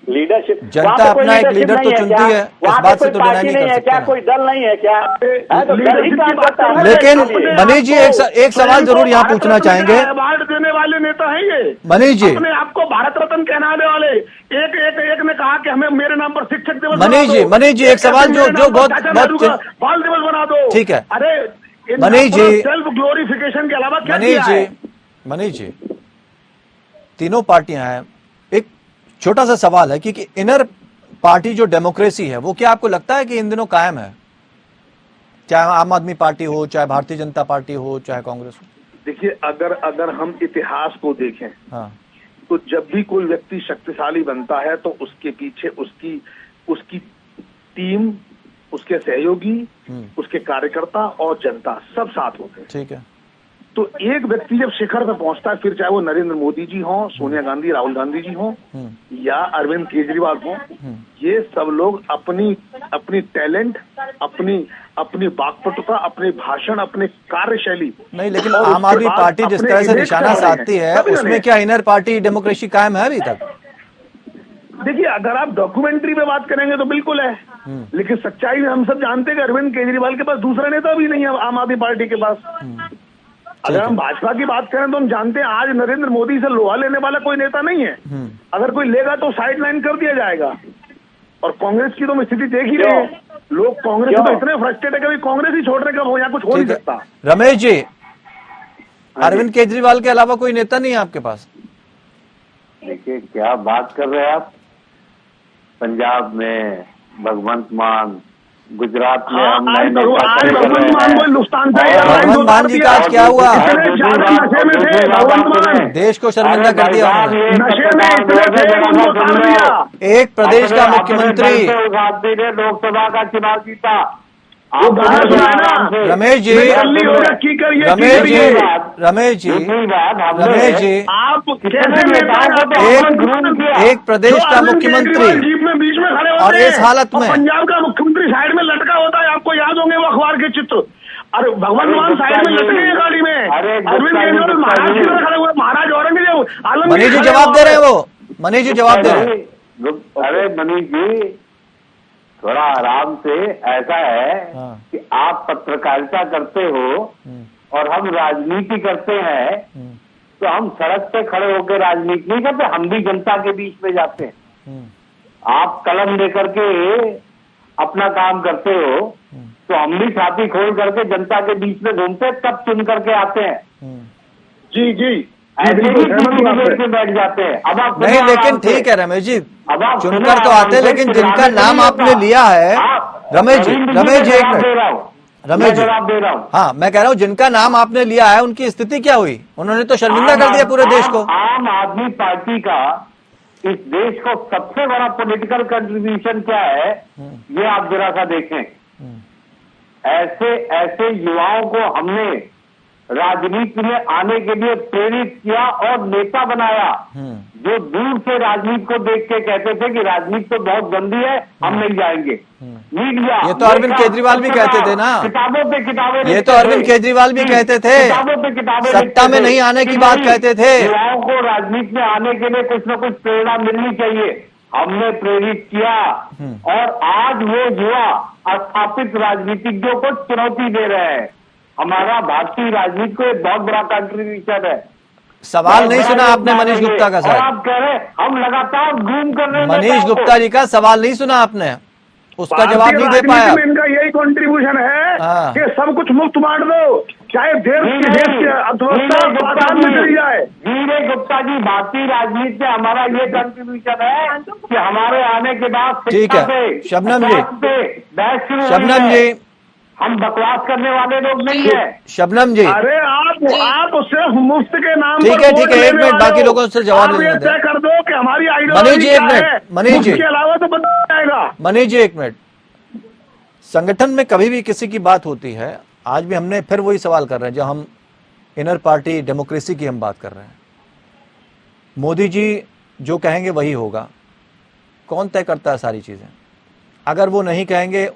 C: लीडरशिप,
A: जनता अपना एक लीडर तो चुनती है, इस बात से तो डिनाई नहीं कर सकते।
C: क्या कोई दल नहीं है क्या? तो दल ही काम करता है।
A: लेकिन मनीष जी एक सवाल जरूर यहाँ पूछना चाहेंगे।
F: अवार्ड देने वाले नेता हैं ये
A: मनीष जी,
F: अपने आपको भारत रत्न कहलाने वाले। एक ने कहा कि हमें मेरे नाम पर शिक्षक दिवस
A: मनीष जी एक सवाल जो बहुत
F: बाल दिवस बना दो।
A: ठीक है,
F: अरे
A: मनीष जी,
F: सेल्फ ग्लोरिफिकेशन के अलावा क्या
A: मनीष जी तीनों पार्टियां हैं। एक छोटा सा सवाल है कि इनर पार्टी जो डेमोक्रेसी है वो क्या आपको लगता है कि इन दिनों कायम है? चाहे आम आदमी पार्टी हो, चाहे भारतीय जनता पार्टी हो, चाहे कांग्रेस हो।
F: देखिए, अगर हम इतिहास को देखें,
A: हाँ,
F: तो जब भी कोई व्यक्ति शक्तिशाली बनता है तो उसके पीछे उसकी टीम, उसके सहयोगी, उसके कार्यकर्ता और जनता सब साथ होते हैं।
A: ठीक है।
F: तो एक व्यक्ति जब शिखर पे पहुंचता है, फिर चाहे वो नरेंद्र मोदी जी हों, सोनिया गांधी, राहुल गांधी जी हों या अरविंद केजरीवाल हों, ये सब लोग अपनी टैलेंट, अपनी वाक्पटुता, अपने भाषण, अपने कार्यशैली।
A: नहीं, लेकिन आम आदमी पार्टी जिस तरह से निशाना साधती है उसमें क्या इनर पार्टी डेमोक्रेसी कायम है अभी तक?
F: देखिए, अगर आप डॉक्यूमेंट्री पे बात करेंगे तो बिल्कुल है, लेकिन सच्चाई में हम सब जानते हैं कि अरविंद केजरीवाल के पास दूसरा नेता भी नहीं है आम आदमी पार्टी के पास। अगर हम भाजपा की बात करें तो हम जानते हैं आज नरेंद्र मोदी से लोहा लेने वाला कोई नेता नहीं है। अगर कोई लेगा तो साइड लाइन कर दिया जाएगा। और कांग्रेस की तो हम स्थिति देख ही रहे हैं, लोग कांग्रेस में इतने फ्रस्ट्रेट है कि कांग्रेस ही छोड़ने का हो या कुछ हो नहीं सकता।
A: रमेश जी, अरविंद केजरीवाल के अलावा कोई नेता नहीं है आपके पास?
E: देखिए, क्या बात कर रहे हैं आप। पंजाब में भगवंत मान, गुजरात में हम
A: भगवंत मान जी का आज क्या हुआ? देश को शर्मिंदा कर दिया उन्होंने। एक प्रदेश का मुख्यमंत्री
E: लोकसभा का चुनाव जीता।
A: रमेश जी, एक प्रदेश का मुख्यमंत्री
F: बीच में खड़े
A: और इस हालत में
F: पंजाब का मुख्यमंत्री साइड में लटका होता है। आपको याद होंगे वो अखबार के चित्र। अरे भगवंत मान साइड में लटके हैं गाड़ी में, अरविंद केजरीवाल महाराज की तरह खड़े हुए, महाराज औरंगजेब।
A: मनीष जी जवाब दे रहे हैं, वो मनीष जी जवाब दे रहे हैं।
E: अरे मनीष जी, थोड़ा आराम से। ऐसा है कि आप पत्रकारिता करते हो और हम राजनीति करते हैं, तो हम सड़क पे खड़े होकर राजनीति नहीं करते, हम भी जनता के बीच में जाते हैं। आप कलम लेकर के अपना काम करते हो, तो हम भी छाती खोल करके जनता के बीच में घूमते, तब चुन करके आते हैं।
F: जी जी,
E: ऐसे ही में बैठ जाते हैं। अब आप
A: नहीं, लेकिन ठीक है रमेश जी, अब आप चुनकर तो आते हैं, लेकिन जिनका नाम आपने लिया है, रमेश जी एक मिनट, रमेश जी
E: जवाब दे रहा हूँ।
A: हाँ, मैं कह रहा हूँ जिनका नाम आपने लिया है उनकी स्थिति क्या हुई? उन्होंने तो शर्मिंदा कर दिया पूरे देश को।
E: आम आदमी पार्टी का इस देश को सबसे बड़ा पॉलिटिकल कंट्रीब्यूशन क्या है, ये आप जरा सा देखें। ऐसे युवाओं को हमने राजनीति में आने के लिए प्रेरित किया और नेता बनाया, जो दूर से राजनीति को देख के कहते थे कि राजनीति तो बहुत गंदी है, हम नहीं जाएंगे। मीडिया,
A: ये तो अरविंद केजरीवाल भी कहते थे ना,
E: किताबों पे किताबें,
A: ये तो अरविंद केजरीवाल भी कहते थे,
E: किताबों पे किताबें,
A: सत्ता में नहीं आने की बात कहते थे।
E: युवाओं को राजनीति में आने के लिए कुछ न कुछ प्रेरणा मिलनी चाहिए, हमने प्रेरित किया। और आज वो युवा स्थापित राजनीतिज्ञों को चुनौती दे रहे हैं। हमारा भारतीय राजनीति को एक बहुत बड़ा कंट्रीब्यूशन है।
A: सवाल नहीं सुना आपने मनीष गुप्ता का? सर,
E: आप कह रहे हम लगातार घूम कर रहे हैं।
A: मनीष गुप्ता जी का सवाल नहीं सुना आपने, उसका जवाब नहीं दे पाया।
F: इनका यही कंट्रीब्यूशन है कि सब कुछ मुफ्त बांट दो, चाहे देश की अर्थव्यवस्था में चली जाए।
E: वीरे गुप्ता जी, भारतीय राजनीति में हमारा ये कंट्रीब्यूशन है कि हमारे आने के बाद
A: ठीक है, शबनम जी,
E: हम बकवास करने वाले लोग नहीं है।
A: शबनम जी,
F: अरे आप उससे मुफ्त के नाम
A: ठीक
F: पर
A: है,
F: वोट
A: ठीक है, एक
F: लेने
A: मिनट,
F: वाले
A: बाकी
F: हो।
A: लोगों से जवाब
F: आप
A: लेने
F: ये
A: दें।
F: तय कर दो कि हमारी
A: मनीष
F: आइडियोलॉजी
A: जी, एक
F: क्या
A: मिनट,
F: है,
A: मनीष जी।
F: उसके अलावा तो बदल जाएगा।
A: मनीष जी, एक मिनट। संगठन में कभी भी किसी की बात होती है, आज भी हमने फिर वही सवाल कर रहे हैं, जो हम इनर पार्टी डेमोक्रेसी की हम बात कर रहे हैं। मोदी जी जो कहेंगे वही होगा। कौन तय करता है सारी चीजें? अगर वो नहीं कहेंगे,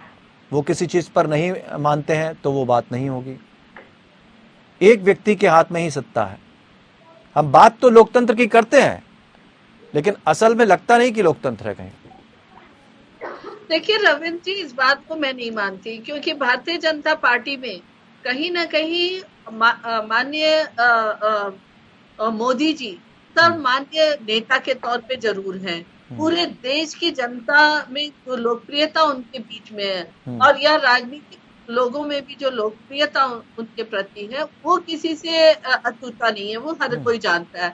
A: वो किसी चीज पर नहीं मानते हैं, तो वो बात नहीं होगी। एक व्यक्ति के हाथ में ही सत्ता है। हम बात तो लोकतंत्र की करते हैं, लेकिन असल में लगता नहीं कि लोकतंत्र है कहीं।
D: देखिए रविंद्र जी, इस बात को मैं नहीं मानती, क्योंकि भारतीय जनता पार्टी में कहीं ना कहीं माननीय मोदी जी सर्वमान्य नेता के तौर पे जरूर हैं। पूरे देश की जनता में जो लोकप्रियता उनके बीच में है, और यह राजनीतिक लोगों में भी जो लोकप्रियता उनके प्रति है, वो किसी से अछूता नहीं है, वो हर कोई जानता है।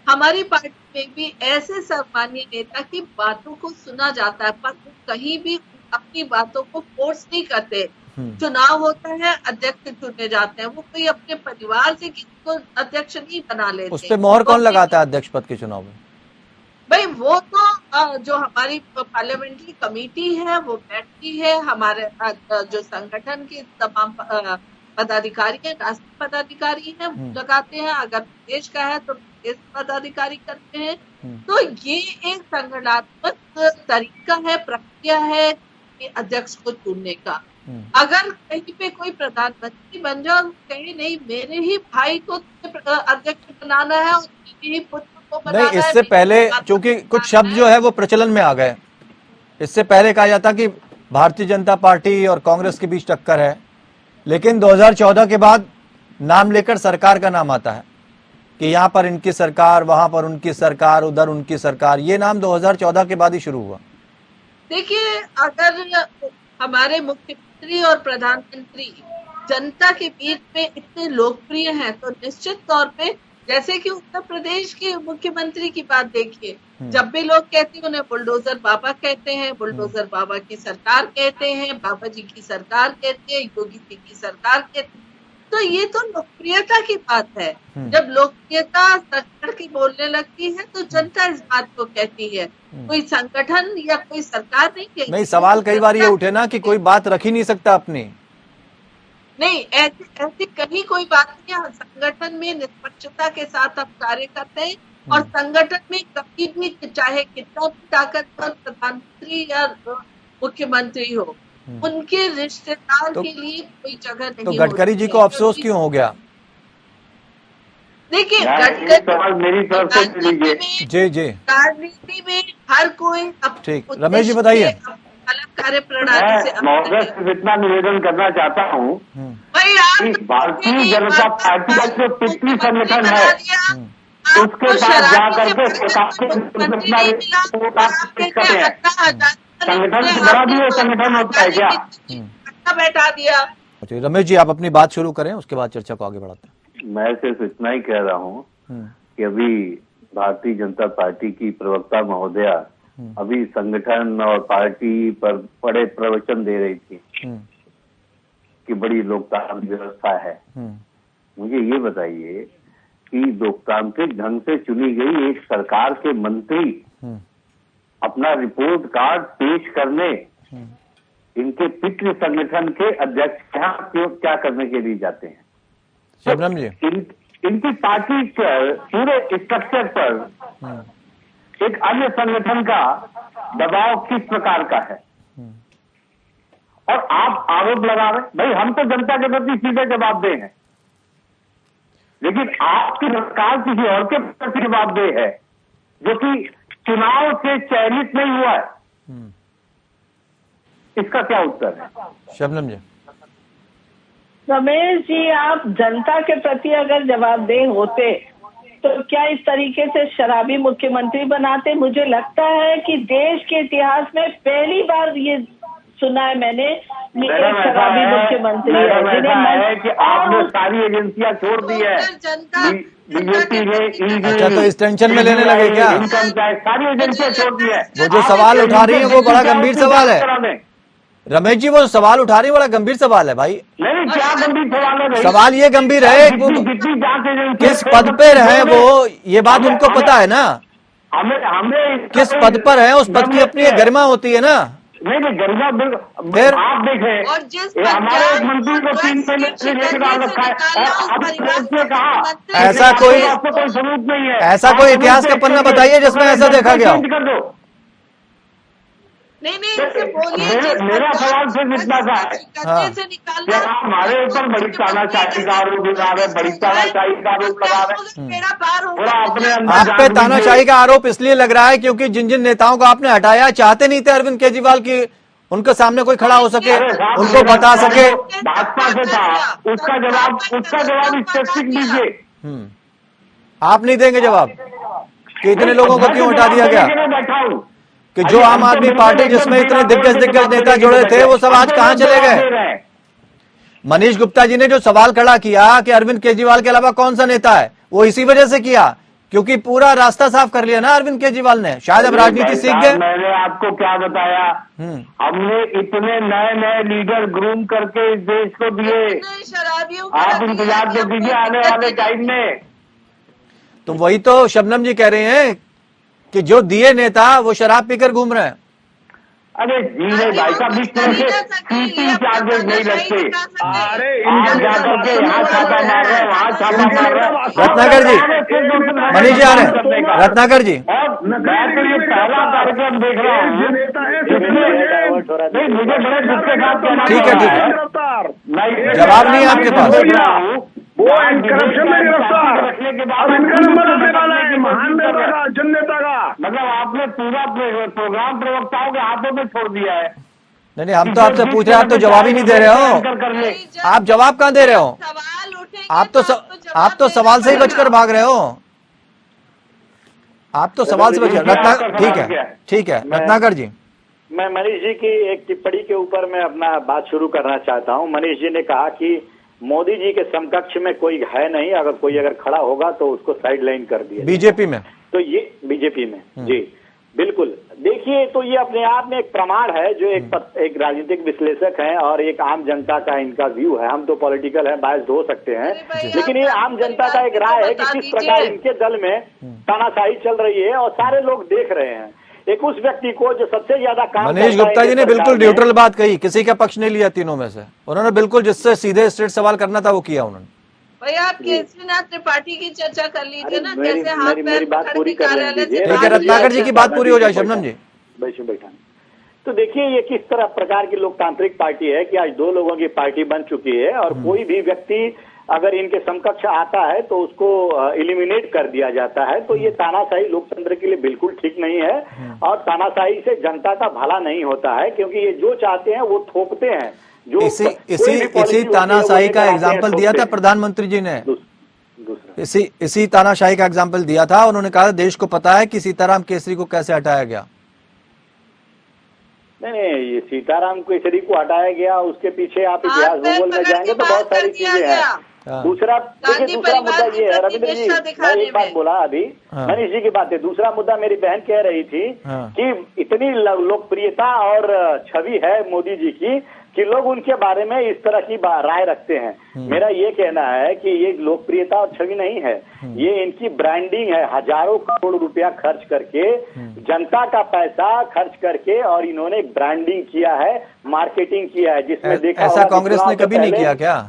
D: हमारी पार्टी में भी ऐसे सर्वमान्य नेता की बातों को सुना जाता है, पर वो कहीं भी अपनी बातों को फोर्स नहीं करते। चुनाव होता है, अध्यक्ष चुने जाते हैं, वो कोई अपने परिवार से किसी को अध्यक्ष नहीं बना लेते।
A: उस पे मोहर कौन लगाता है अध्यक्ष पद के चुनाव में?
D: भाई वो तो जो हमारी पार्लियामेंट्री कमेटी है वो बैठती है, हमारे जो संगठन के तमाम पदाधिकारी हैं, राष्ट्रीय पदाधिकारी हैं, लगाते हैं। अगर प्रदेश का है तो प्रदेश पदाधिकारी करते हैं। तो ये एक संगठनात्मक तरीका है, प्रक्रिया है अध्यक्ष को चुनने का। अगर कहीं पे कोई प्रधानमंत्री बन जाए और कहे नहीं मेरे ही भाई को अध्यक्ष बनाना है और मेरे ही पुत्र को बनाना है,
A: नहीं, इससे पहले चूंकि कुछ शब्द जो है वो प्रचलन में आ गए। इससे पहले कहा जाता कि भारतीय जनता पार्टी और कांग्रेस के बीच टक्कर है, लेकिन 2014 के बाद नाम लेकर सरकार का नाम आता है कि यहाँ पर इनकी सरकार, वहां पर उनकी सरकार, उधर उनकी सरकार। ये नाम 2014 के बाद ही शुरू हुआ।
D: देखिए, अगर हमारे मुख्यमंत्री और प्रधानमंत्री जनता के बीच में इतने लोकप्रिय हैं, तो निश्चित तौर पे, जैसे कि उत्तर प्रदेश के मुख्यमंत्री की बात देखिए, जब भी लोग कहते हैं उन्हें बुलडोजर बाबा कहते हैं, बुलडोजर बाबा की सरकार कहते हैं, बाबा जी की सरकार कहते हैं, योगी जी की सरकार कहते हैं। तो ये तो लोकप्रियता की बात है। जब लोकप्रियता सरकार की बोलने लगती है तो जनता इस बात को कहती है, कोई संगठन या कोई सरकार नहीं कहती।
A: नहीं, सवाल कई बार ये उठे ना कि कोई बात रख ही नहीं सकता अपनी।
D: नहीं, ऐसी कहीं कोई बात नहीं है। संगठन में निष्पक्षता के साथ आप कार्य करते हैं, और संगठन में कभी भी चाहे कितना भी ताकतवर प्रधानमंत्री या मुख्यमंत्री हो, उनके रिश्तेदार के लिए कोई जगह नहीं।
A: तो गडकरी जी को अफसोस क्यों हो गया?
D: देखिए,
E: सवाल मेरी तरफ से लीजिए।
A: जी
D: राजनीति में हर कोई
A: ठीक, रमेश जी बताइए।
D: अलग कार्य प्रणाली से
E: महोदय सिर्फ इतना निवेदन करना चाहता हूँ,
D: भाई आप
E: भारतीय जनता पार्टी का जो पितृ संगठन है उसके पास जा करके संगठन से बड़ा भी संगठन होता है क्या?
D: बैठा दिया।
A: रमेश जी, आप अपनी बात शुरू करें, उसके बाद चर्चा को आगे बढ़ाते हैं।
E: मैं सिर्फ इतना ही कह रहा हूँ कि अभी भारतीय जनता पार्टी की प्रवक्ता महोदया अभी संगठन और पार्टी पर बड़े प्रवचन दे रही थी कि बड़ी लोकतांत्रिक व्यवस्था है। मुझे ये बताइए कि लोकतांत्रिक ढंग से चुनी गई एक सरकार के मंत्री अपना रिपोर्ट कार्ड पेश करने इनके पितृ संगठन के अध्यक्ष यहाँ क्या करने के लिए जाते हैं?
A: शबनम जी,
E: इनकी पार्टी पर, पूरे स्ट्रक्चर पर एक अन्य संगठन का दबाव किस प्रकार का है? और आप आरोप लगा रहे, भाई हम तो जनता के प्रति सीधे जवाबदेह हैं, लेकिन आपकी सरकार किसी और के प्रति जवाबदेह है जो कि चुनाव से चयनित नहीं हुआ है। इसका क्या उत्तर है?
A: शबनम जी।
G: रमेश जी, आप जनता के प्रति अगर जवाबदेह होते तो क्या इस तरीके से शराबी मुख्यमंत्री बनाते? मुझे लगता है कि देश के इतिहास में पहली बार ये सुना है मैंने कि एक शराबी मुख्यमंत्री है
E: कि आपने सारी एजेंसियां छोड़ दी है, बीजेपी ने।
A: अच्छा, तो इस टेंशन में लेने लगे क्या?
E: इनकम टैक्स सारी एजेंसियां छोड़ दी है।
A: वो जो सवाल उठा रही है वो बड़ा गंभीर सवाल है। रमेश जी वो सवाल उठा रही बड़ा गंभीर सवाल है भाई।
E: नहीं, क्या गंभीर सवाल है भाई?
A: सवाल ये गंभीर है
E: जितनी जांच एजेंसी
A: किस पद पे रहे वो, ये बात उनको पता है ना,
E: हमें
A: किस पद पर है, उस पद की अपनी एक गरिमा होती है ना।
E: नहीं गरिमा
A: फिर
E: आप देखें,
D: और जिस
E: हमारे एक मंत्री को 3 महीने से निकाल रखा है, अब से कहा
A: ऐसा कोई
E: आपको कोई सबूत नहीं है,
A: ऐसा कोई इतिहास का पन्ना बताइए जिसमें ऐसा देखा गया हो।
E: कर दो।
D: नहीं इनसे बोलिए।
E: मेरा सवाल सिर्फ इतना सा है
D: से निकालना
E: हमारे ऊपर बड़ी तानाशाही का आरोप लगा रहे, बड़ी तानाशाही का आरोप लगा रहे, पूरा अपने अंदर
A: आप पे तानाशाही का आरोप इसलिए लग रहा है क्योंकि जिन जिन नेताओं को आपने हटाया चाहते नहीं थे अरविंद केजरीवाल की उनके सामने कोई खड़ा हो सके, उनको बता सके।
E: भाजपा से था, उसका जवाब स्पेसिफिक दीजिए।
A: आप नहीं देंगे जवाब कि इतने लोगों को क्यों हटा दिया गया,
E: बैठा हूँ
A: कि जो आम आदमी पार्टी जिसमें इतने दिग्गज नेता जुड़े थे वो सब आज कहां चले गए। मनीष गुप्ता जी ने जो सवाल खड़ा किया कि अरविंद केजरीवाल के अलावा कौन सा नेता है, वो इसी वजह से किया क्योंकि पूरा रास्ता साफ कर लिया ना अरविंद केजरीवाल ने। शायद अब राजनीति सीख गए।
E: मैंने आपको क्या बताया, हमने इतने नए लीडर ग्रूम करके इस देश को दिए, आप इंतजार तो कीजिए आने वाले टाइम में।
A: तो वही तो शबनम जी कह रहे हैं कि जो दिए नेता वो शराब पीकर घूम रहे हैं।
E: अरे जी नहीं भाई साहब, बीच में से चार्जेस नहीं लगते।
F: अरे
E: आप जाकर के यहाँ छापा मार रहे हैं, वहाँ छापा मार रहे हैं।
A: रत्नाकर जी, मनीष जी आ रहे हैं। रत्नाकर जी,
E: मैं तो ये पहला कार्यक्रम देख रहा हूँ नहीं, मुझे बड़े दुख के साथ कहना
A: ठीक है, ठीक है, जवाब नहीं है आपके पास।
F: वो करप्शन में गिरफ्तार, अब इनका नंबर आने वाला है महान नेता का, जन नेता का।
E: मतलब आपने पूरा प्रोग्राम प्रवक्ताओं के हाथों में छोड़ दिया है।
A: नहीं हम तो आपसे पूछ रहे हैं, आप तो जवाब ही नहीं दे रहे हो। आप जवाब कहाँ दे रहे हो? आप तो सवाल से ही बचकर भाग रहे हो। आप तो सवाल से बच रहे। ठीक है रत्नाकर जी।
C: मैं मनीष जी की एक टिप्पणी के ऊपर मैं अपना बात शुरू करना चाहता हूं। मनीष जी ने कहा कि मोदी जी के समकक्ष में कोई है नहीं, अगर खड़ा होगा तो उसको साइड लाइन कर दिया
A: बीजेपी में।
C: तो ये बीजेपी में जी बिल्कुल। देखिए तो ये अपने आप में एक प्रमाण है जो एक राजनीतिक विश्लेषक हैं और एक आम जनता का इनका व्यू है। हम तो पॉलिटिकल है, बायस्ड हो सकते हैं, लेकिन ये आम जनता का एक राय है कि किस प्रकार इनके दल में तानाशाही चल रही है और सारे लोग देख रहे हैं। एक उस व्यक्ति को जो सबसे ज्यादा काम
A: मनीष गुप्ता जी ने बिल्कुल न्यूट्रल बात कही, किसी का पक्ष नहीं लिया तीनों में से। उन्होंने बिल्कुल जिससे सीधे स्ट्रेट सवाल करना था वो किया उन्होंने।
D: भाई आप केसरीनाथ त्रिपाठी की चर्चा कर लीजिए ना, कैसे हाथ पैर पकड़ के कार्यालय से।
A: ठीक है रत्नाकर जी की बात पूरी हो जाए। शबनम जी
C: बैठा। तो देखिए ये किस तरह प्रकार की लोकतांत्रिक पार्टी है कि आज 2 लोगों की पार्टी बन चुकी है और कोई भी व्यक्ति अगर इनके समकक्ष आता है तो उसको एलिमिनेट कर दिया जाता है। तो ये तानाशाही लोकतंत्र के लिए बिल्कुल ठीक नहीं है और तानाशाही से जनता का भला नहीं होता है, क्योंकि ये जो चाहते हैं वो थोपते हैं। जो
A: इसी तानाशाही का एग्जाम्पल दिया था प्रधानमंत्री जी ने। इसी तानाशाही का एग्जाम्पल दिया था। उन्होंने कहा देश को पता है कि सीताराम केसरी को कैसे हटाया गया।
C: नहीं ये सीताराम केसरी को हटाया गया, उसके पीछे आप इतिहास भूगोल में जाएंगे तो बहुत सारी चीजें हैं। दूसरा मुद्दा ये है रविंद्र जी, मैं एक बात बोला अभी मनीष जी की बात है। दूसरा मुद्दा मेरी बहन कह रही थी कि इतनी लोकप्रियता और छवि है मोदी जी की कि लोग उनके बारे में इस तरह की राय रखते हैं। मेरा ये कहना है कि ये लोकप्रियता और छवि नहीं है, ये इनकी ब्रांडिंग है। हजारों करोड़ रुपया खर्च करके, जनता का पैसा खर्च करके और इन्होंने ब्रांडिंग किया है, मार्केटिंग किया है, जिसमें देखा
A: ऐसा कांग्रेस ने कभी नहीं किया क्या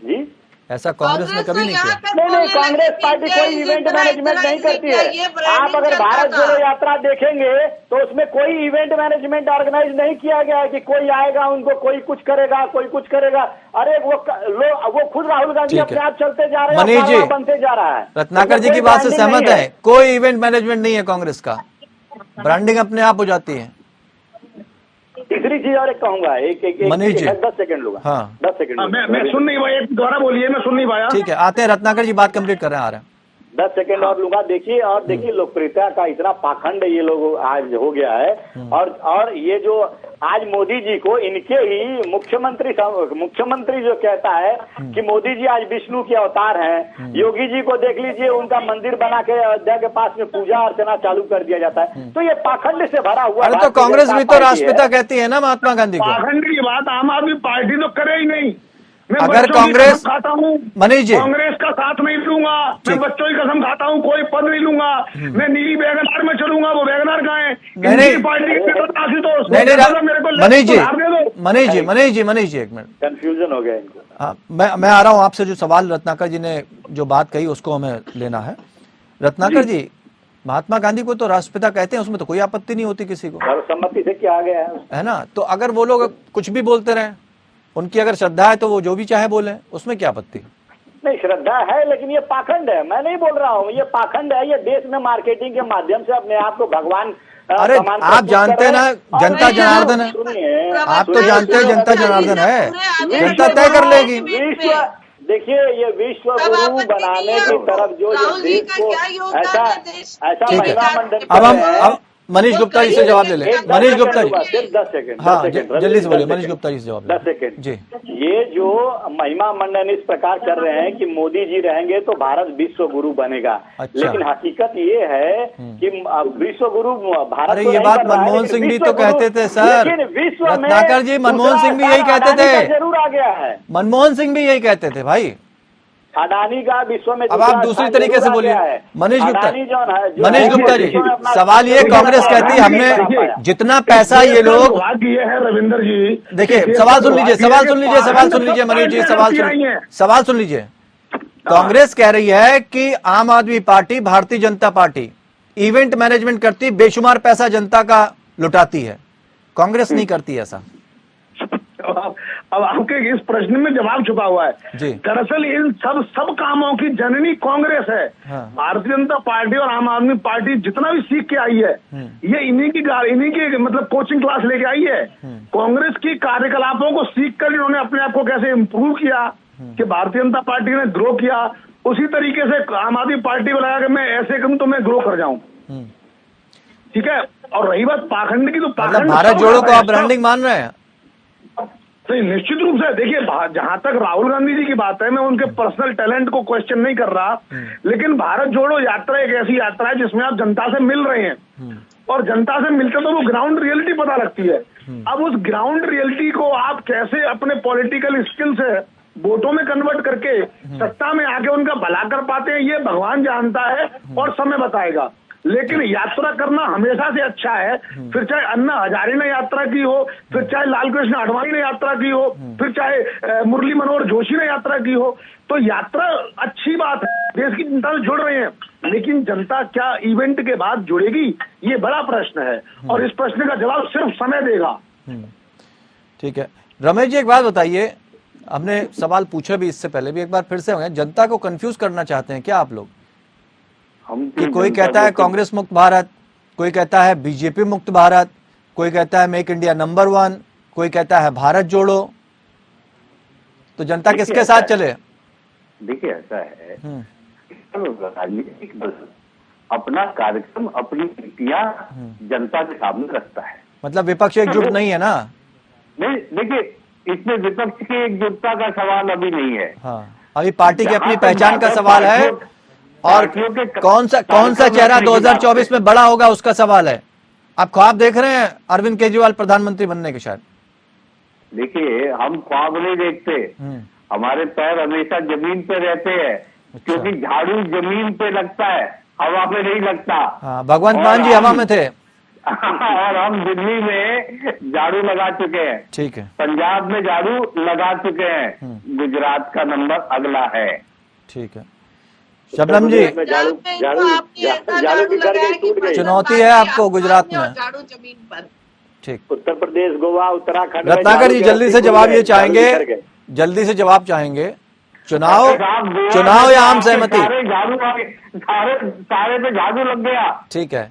C: जी?
A: ऐसा कांग्रेस ने कभी नहीं किया।
C: नहीं कांग्रेस पार्टी कोई इवेंट मैनेजमेंट नहीं करती है। आप अगर भारत जोड़ो यात्रा देखेंगे तो उसमें कोई इवेंट मैनेजमेंट ऑर्गेनाइज नहीं किया गया है कि कोई आएगा उनको कोई कुछ करेगा, कोई कुछ करेगा। अरे वो खुद राहुल गांधी अपने आप चलते जा रहे हैं,
A: मनीष जी
C: बनते जा रहा है।
A: रत्नाकर जी की बात से सहमत है, कोई इवेंट मैनेजमेंट नहीं है कांग्रेस का, ब्रांडिंग अपने आप हो जाती है।
C: तीसरी चीज और एक कहूंगा,
A: मनीष जी
C: 10 सेकंड लूंगा।
A: हाँ
C: 10 सेकंड
F: मैं सुन नहीं पाया, दोबारा बोलिए, मैं सुन नहीं पाया।
A: ठीक है आते हैं रत्नाकर जी, बात कंप्लीट कर रहे हैं, आ रहे हैं।
C: 10 सेकंड और लूंगा। देखिए लोकप्रियता का इतना पाखंड ये लोग आज हो गया है और ये जो आज मोदी जी को इनके ही मुख्यमंत्री जो कहता है कि मोदी जी आज विष्णु के अवतार हैं, योगी जी को देख लीजिए, उनका मंदिर बना के अयोध्या के पास में पूजा अर्चना चालू कर दिया जाता है। तो ये पाखंड से भरा हुआ।
A: अरे तो कांग्रेस भी तो राष्ट्रपिता कहती है ना महात्मा गांधी को।
F: पाखंड की बात आम आदमी पार्टी तो करे ही नहीं। मैं
A: अगर
F: बच्चों की
A: कांग्रेस
F: कसम खाता हूँ,
A: मनीष जी,
F: कांग्रेस का साथ नहीं लूंगा, मैं बच्चों की कसम खाता हूँ, कोई पद नहीं लूंगा, मैं नीली वैगनार में चलूंगा, वो वैगनार कहाँ है?
A: नहीं
F: पार्टी के आशुतोष
A: नहीं, मनीष जी,
C: नहीं।
A: मनीष जी एक मिनट,
C: कंफ्यूजन हो गया इनको।
A: हाँ, मैं आ रहा हूँ आपसे। जो सवाल रत्नाकर जी ने जो बात कही उसको हमें लेना है। रत्नाकर जी, महात्मा गांधी को तो राष्ट्रपिता कहते हैं, उसमें तो कोई आपत्ति नहीं होती किसी को,
C: सर्वसम्मति से किया गया है
A: ना। तो अगर वो लोग कुछ भी बोलते रहे, उनकी अगर श्रद्धा है तो वो जो भी चाहे बोले, उसमें क्या आपत्ति?
C: नहीं, श्रद्धा है, लेकिन ये पाखंड है। मैं नहीं बोल रहा हूँ ये पाखंड है। ये देश में मार्केटिंग के माध्यम से अपने आप को भगवान
A: अरे आप जानते हैं ना, जनता जनार्दन है। आप तो जानते हैं जनता जनार्दन है, जनता तय कर लेगी।
C: देखिए, ये विश्व गुरु बनाने की तरफ जो देश को ऐसा महिमा मंडल।
A: अब मनीष गुप्ता जी से जवाब ले ले। मनीष गुप्ता जी,
C: 10 सेकंड।
A: हाँ जल्दी से बोलिए। मनीष गुप्ता जी से जवाब
C: 10 सेकंड
A: जी।
C: ये जो महिमा मंडन इस प्रकार कर रहे हैं कि मोदी जी रहेंगे तो भारत विश्व गुरु बनेगा।
A: अच्छा।
C: लेकिन हकीकत ये है कि विश्व गुरु भारत।
A: अरे ये बात मनमोहन सिंह भी तो कहते थे सर। रत्नाकर जी, मनमोहन सिंह भी यही कहते थे।
C: जरूर आ गया है,
A: मनमोहन सिंह भी यही कहते थे भाई।
C: अडानी का विश्व में।
A: अब आप दूसरी तरीके से बोलिए। मनीष गुप्ता जी, सवाल ये, कांग्रेस कहती है हमने जितना पैसा ये लोग।
F: ये है रविंद्र जी,
A: देखिए सवाल सुन लीजिए मनीष जी, सवाल सुन लीजिए। कांग्रेस कह रही है कि आम आदमी party, Bharatiya Janata party event management करती, बेशुमार पैसा जनता का लुटाती है। कांग्रेस नहीं करती ऐसा।
F: अब आपके इस प्रश्न में जवाब छुपा हुआ है। दरअसल इन सब कामों की जननी कांग्रेस है। हाँ। भारतीय जनता पार्टी और आम आदमी पार्टी जितना भी सीख के आई है, ये इन्हीं की मतलब कोचिंग क्लास लेके आई है। कांग्रेस की कार्यकलापों को सीख कर इन्होंने अपने आप को कैसे इम्प्रूव किया कि भारतीय जनता पार्टी ने ग्रो किया, उसी तरीके से आम आदमी पार्टी को लगा कि मैं ऐसे करूं तो मैं ग्रो कर जाऊं। ठीक है। और रही बात पाखंड की, तो
A: पाखंड भारत जोड़ो को आप ब्रांडिंग मान रहे हैं?
F: तो निश्चित रूप से देखिए, जहां तक राहुल गांधी जी की बात है, मैं उनके पर्सनल टैलेंट को क्वेश्चन नहीं कर रहा, लेकिन भारत जोड़ो यात्रा एक ऐसी यात्रा है जिसमें आप जनता से मिल रहे हैं, और जनता से मिलते तो वो ग्राउंड रियलिटी पता लगती है। अब उस ग्राउंड रियलिटी को आप कैसे अपने पॉलिटिकल स्किल से वोटों में कन्वर्ट करके सत्ता में आके उनका भला कर पाते हैं, ये भगवान जानता है और समय बताएगा। लेकिन यात्रा करना हमेशा से अच्छा है, फिर चाहे अन्ना हजारे ने यात्रा की हो, फिर चाहे लालकृष्ण आडवाणी ने यात्रा की हो, फिर चाहे मुरली मनोहर जोशी ने यात्रा की हो, तो यात्रा अच्छी बात है, देश की जनता से जुड़ रहे हैं। लेकिन जनता क्या इवेंट के बाद जुड़ेगी, ये बड़ा प्रश्न है, और इस प्रश्न का जवाब सिर्फ समय देगा।
A: ठीक है। रमेश जी एक बात बताइए, हमने सवाल पूछा भी इससे पहले भी, एक बार फिर से होंगे, जनता को कंफ्यूज करना चाहते हैं क्या आप लोग? कि कोई कहता है कांग्रेस मुक्त भारत, कोई कहता है बीजेपी मुक्त भारत, कोई कहता है मेक इंडिया नंबर 1, कोई कहता है भारत जोड़ो, तो जनता किसके साथ चले?
E: देखिए ऐसा है, राजनीतिक दल अपना कार्यक्रम, अपनी नीतियां जनता के सामने रखता है।
A: मतलब विपक्ष एकजुट नहीं है ना?
E: नहीं, देखिए इसमें विपक्ष की एकजुटता का सवाल अभी नहीं है।
A: हाँ, अभी पार्टी की अपनी पहचान का सवाल है, और कौन सा चेहरा 2024 में बड़ा होगा उसका सवाल है। आप ख्वाब देख रहे हैं अरविंद केजरीवाल प्रधानमंत्री बनने के? शायद
E: देखिए, हम ख्वाब नहीं देखते, हमारे पैर हमेशा जमीन पे रहते हैं। अच्छा। क्योंकि झाड़ू जमीन पे लगता है, हवा पे नहीं लगता।
A: हाँ, भगवंत मान जी हवा में थे।
E: और हम दिल्ली में झाड़ू लगा चुके हैं।
A: ठीक है।
E: पंजाब में झाड़ू लगा चुके हैं, गुजरात का नंबर अगला है।
A: ठीक है। शबनम जी, चुनौती है आपको गुजरात में,
D: झाड़ू जमीन पर।
A: ठीक।
C: उत्तर प्रदेश, गोवा, उत्तराखंड।
A: रत्नाकर जी जल्दी से जवाब ये चाहेंगे, जल्दी से जवाब चाहेंगे, चुनाव या आम सहमति?
E: सारे पे झाड़ू लग गया।
A: ठीक है।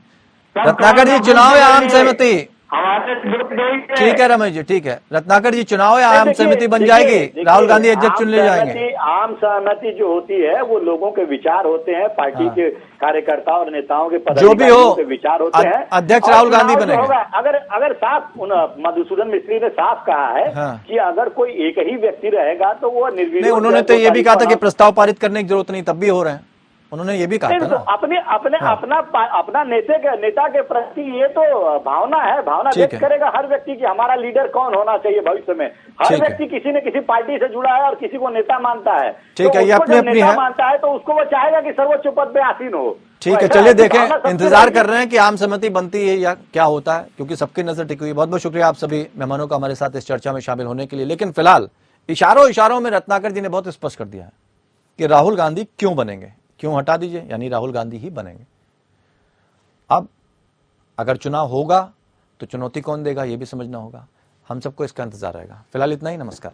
A: रत्नाकर जी, चुनाव या आम सहमति?
E: हमारे ग्रुप नहीं है।
A: ठीक है रमेश जी, ठीक है। रत्नाकर जी, चुनाव है, आम
C: देखिए,
A: समिति बन
C: देखिए,
A: जाएगी,
C: देखिए,
A: राहुल गांधी अध्यक्ष चुन ले जाएंगे।
C: आम सहमति जो होती है वो लोगों के विचार होते हैं, पार्टी के कार्यकर्ताओं और नेताओं के
A: जो भी हो,
C: के विचार होते हैं।
A: अध्यक्ष
C: और
A: राहुल गांधी
C: चुनाव जो
A: बनेंगे।
C: होगा, अगर साफ मधुसूदन मिस्त्री ने साफ कहा है कि अगर कोई एक ही व्यक्ति रहेगा तो वो निर्विरोध।
A: नहीं, उन्होंने तो ये भी कहा था कि प्रस्ताव पारित करने की जरूरत नहीं, तब भी हो रहे हैं, उन्होंने ये भी कहा था ना।
C: अपना नेता के प्रति ये तो भावना है, भावना व्यक्त करेगा हर व्यक्ति की हमारा लीडर कौन होना चाहिए भविष्य में। हर व्यक्ति किसी न किसी पार्टी से जुड़ा है और किसी को नेता मानता है।
A: ठीक है, ये अपनी अपनी है,
C: मानता है तो उसको वो चाहेगा कि सर्वोच्च पद पे आसीन हो।
A: ठीक है, चलिए देखें, इंतजार कर रहे हैं कि आम सहमति बनती है या क्या होता है, क्योंकि सबकी नजर टिकी हुई। बहुत बहुत शुक्रिया आप सभी मेहमानों का हमारे साथ इस चर्चा में शामिल होने के लिए। लेकिन फिलहाल इशारों में रत्नाकर जी ने बहुत स्पष्ट कर दिया है कि राहुल गांधी क्यों बनेंगे, क्यों हटा दीजिए, यानी राहुल गांधी ही बनेंगे। अब अगर चुनाव होगा तो चुनौती कौन देगा ये भी समझना होगा, हम सबको इसका इंतजार रहेगा। फिलहाल इतना ही, नमस्कार।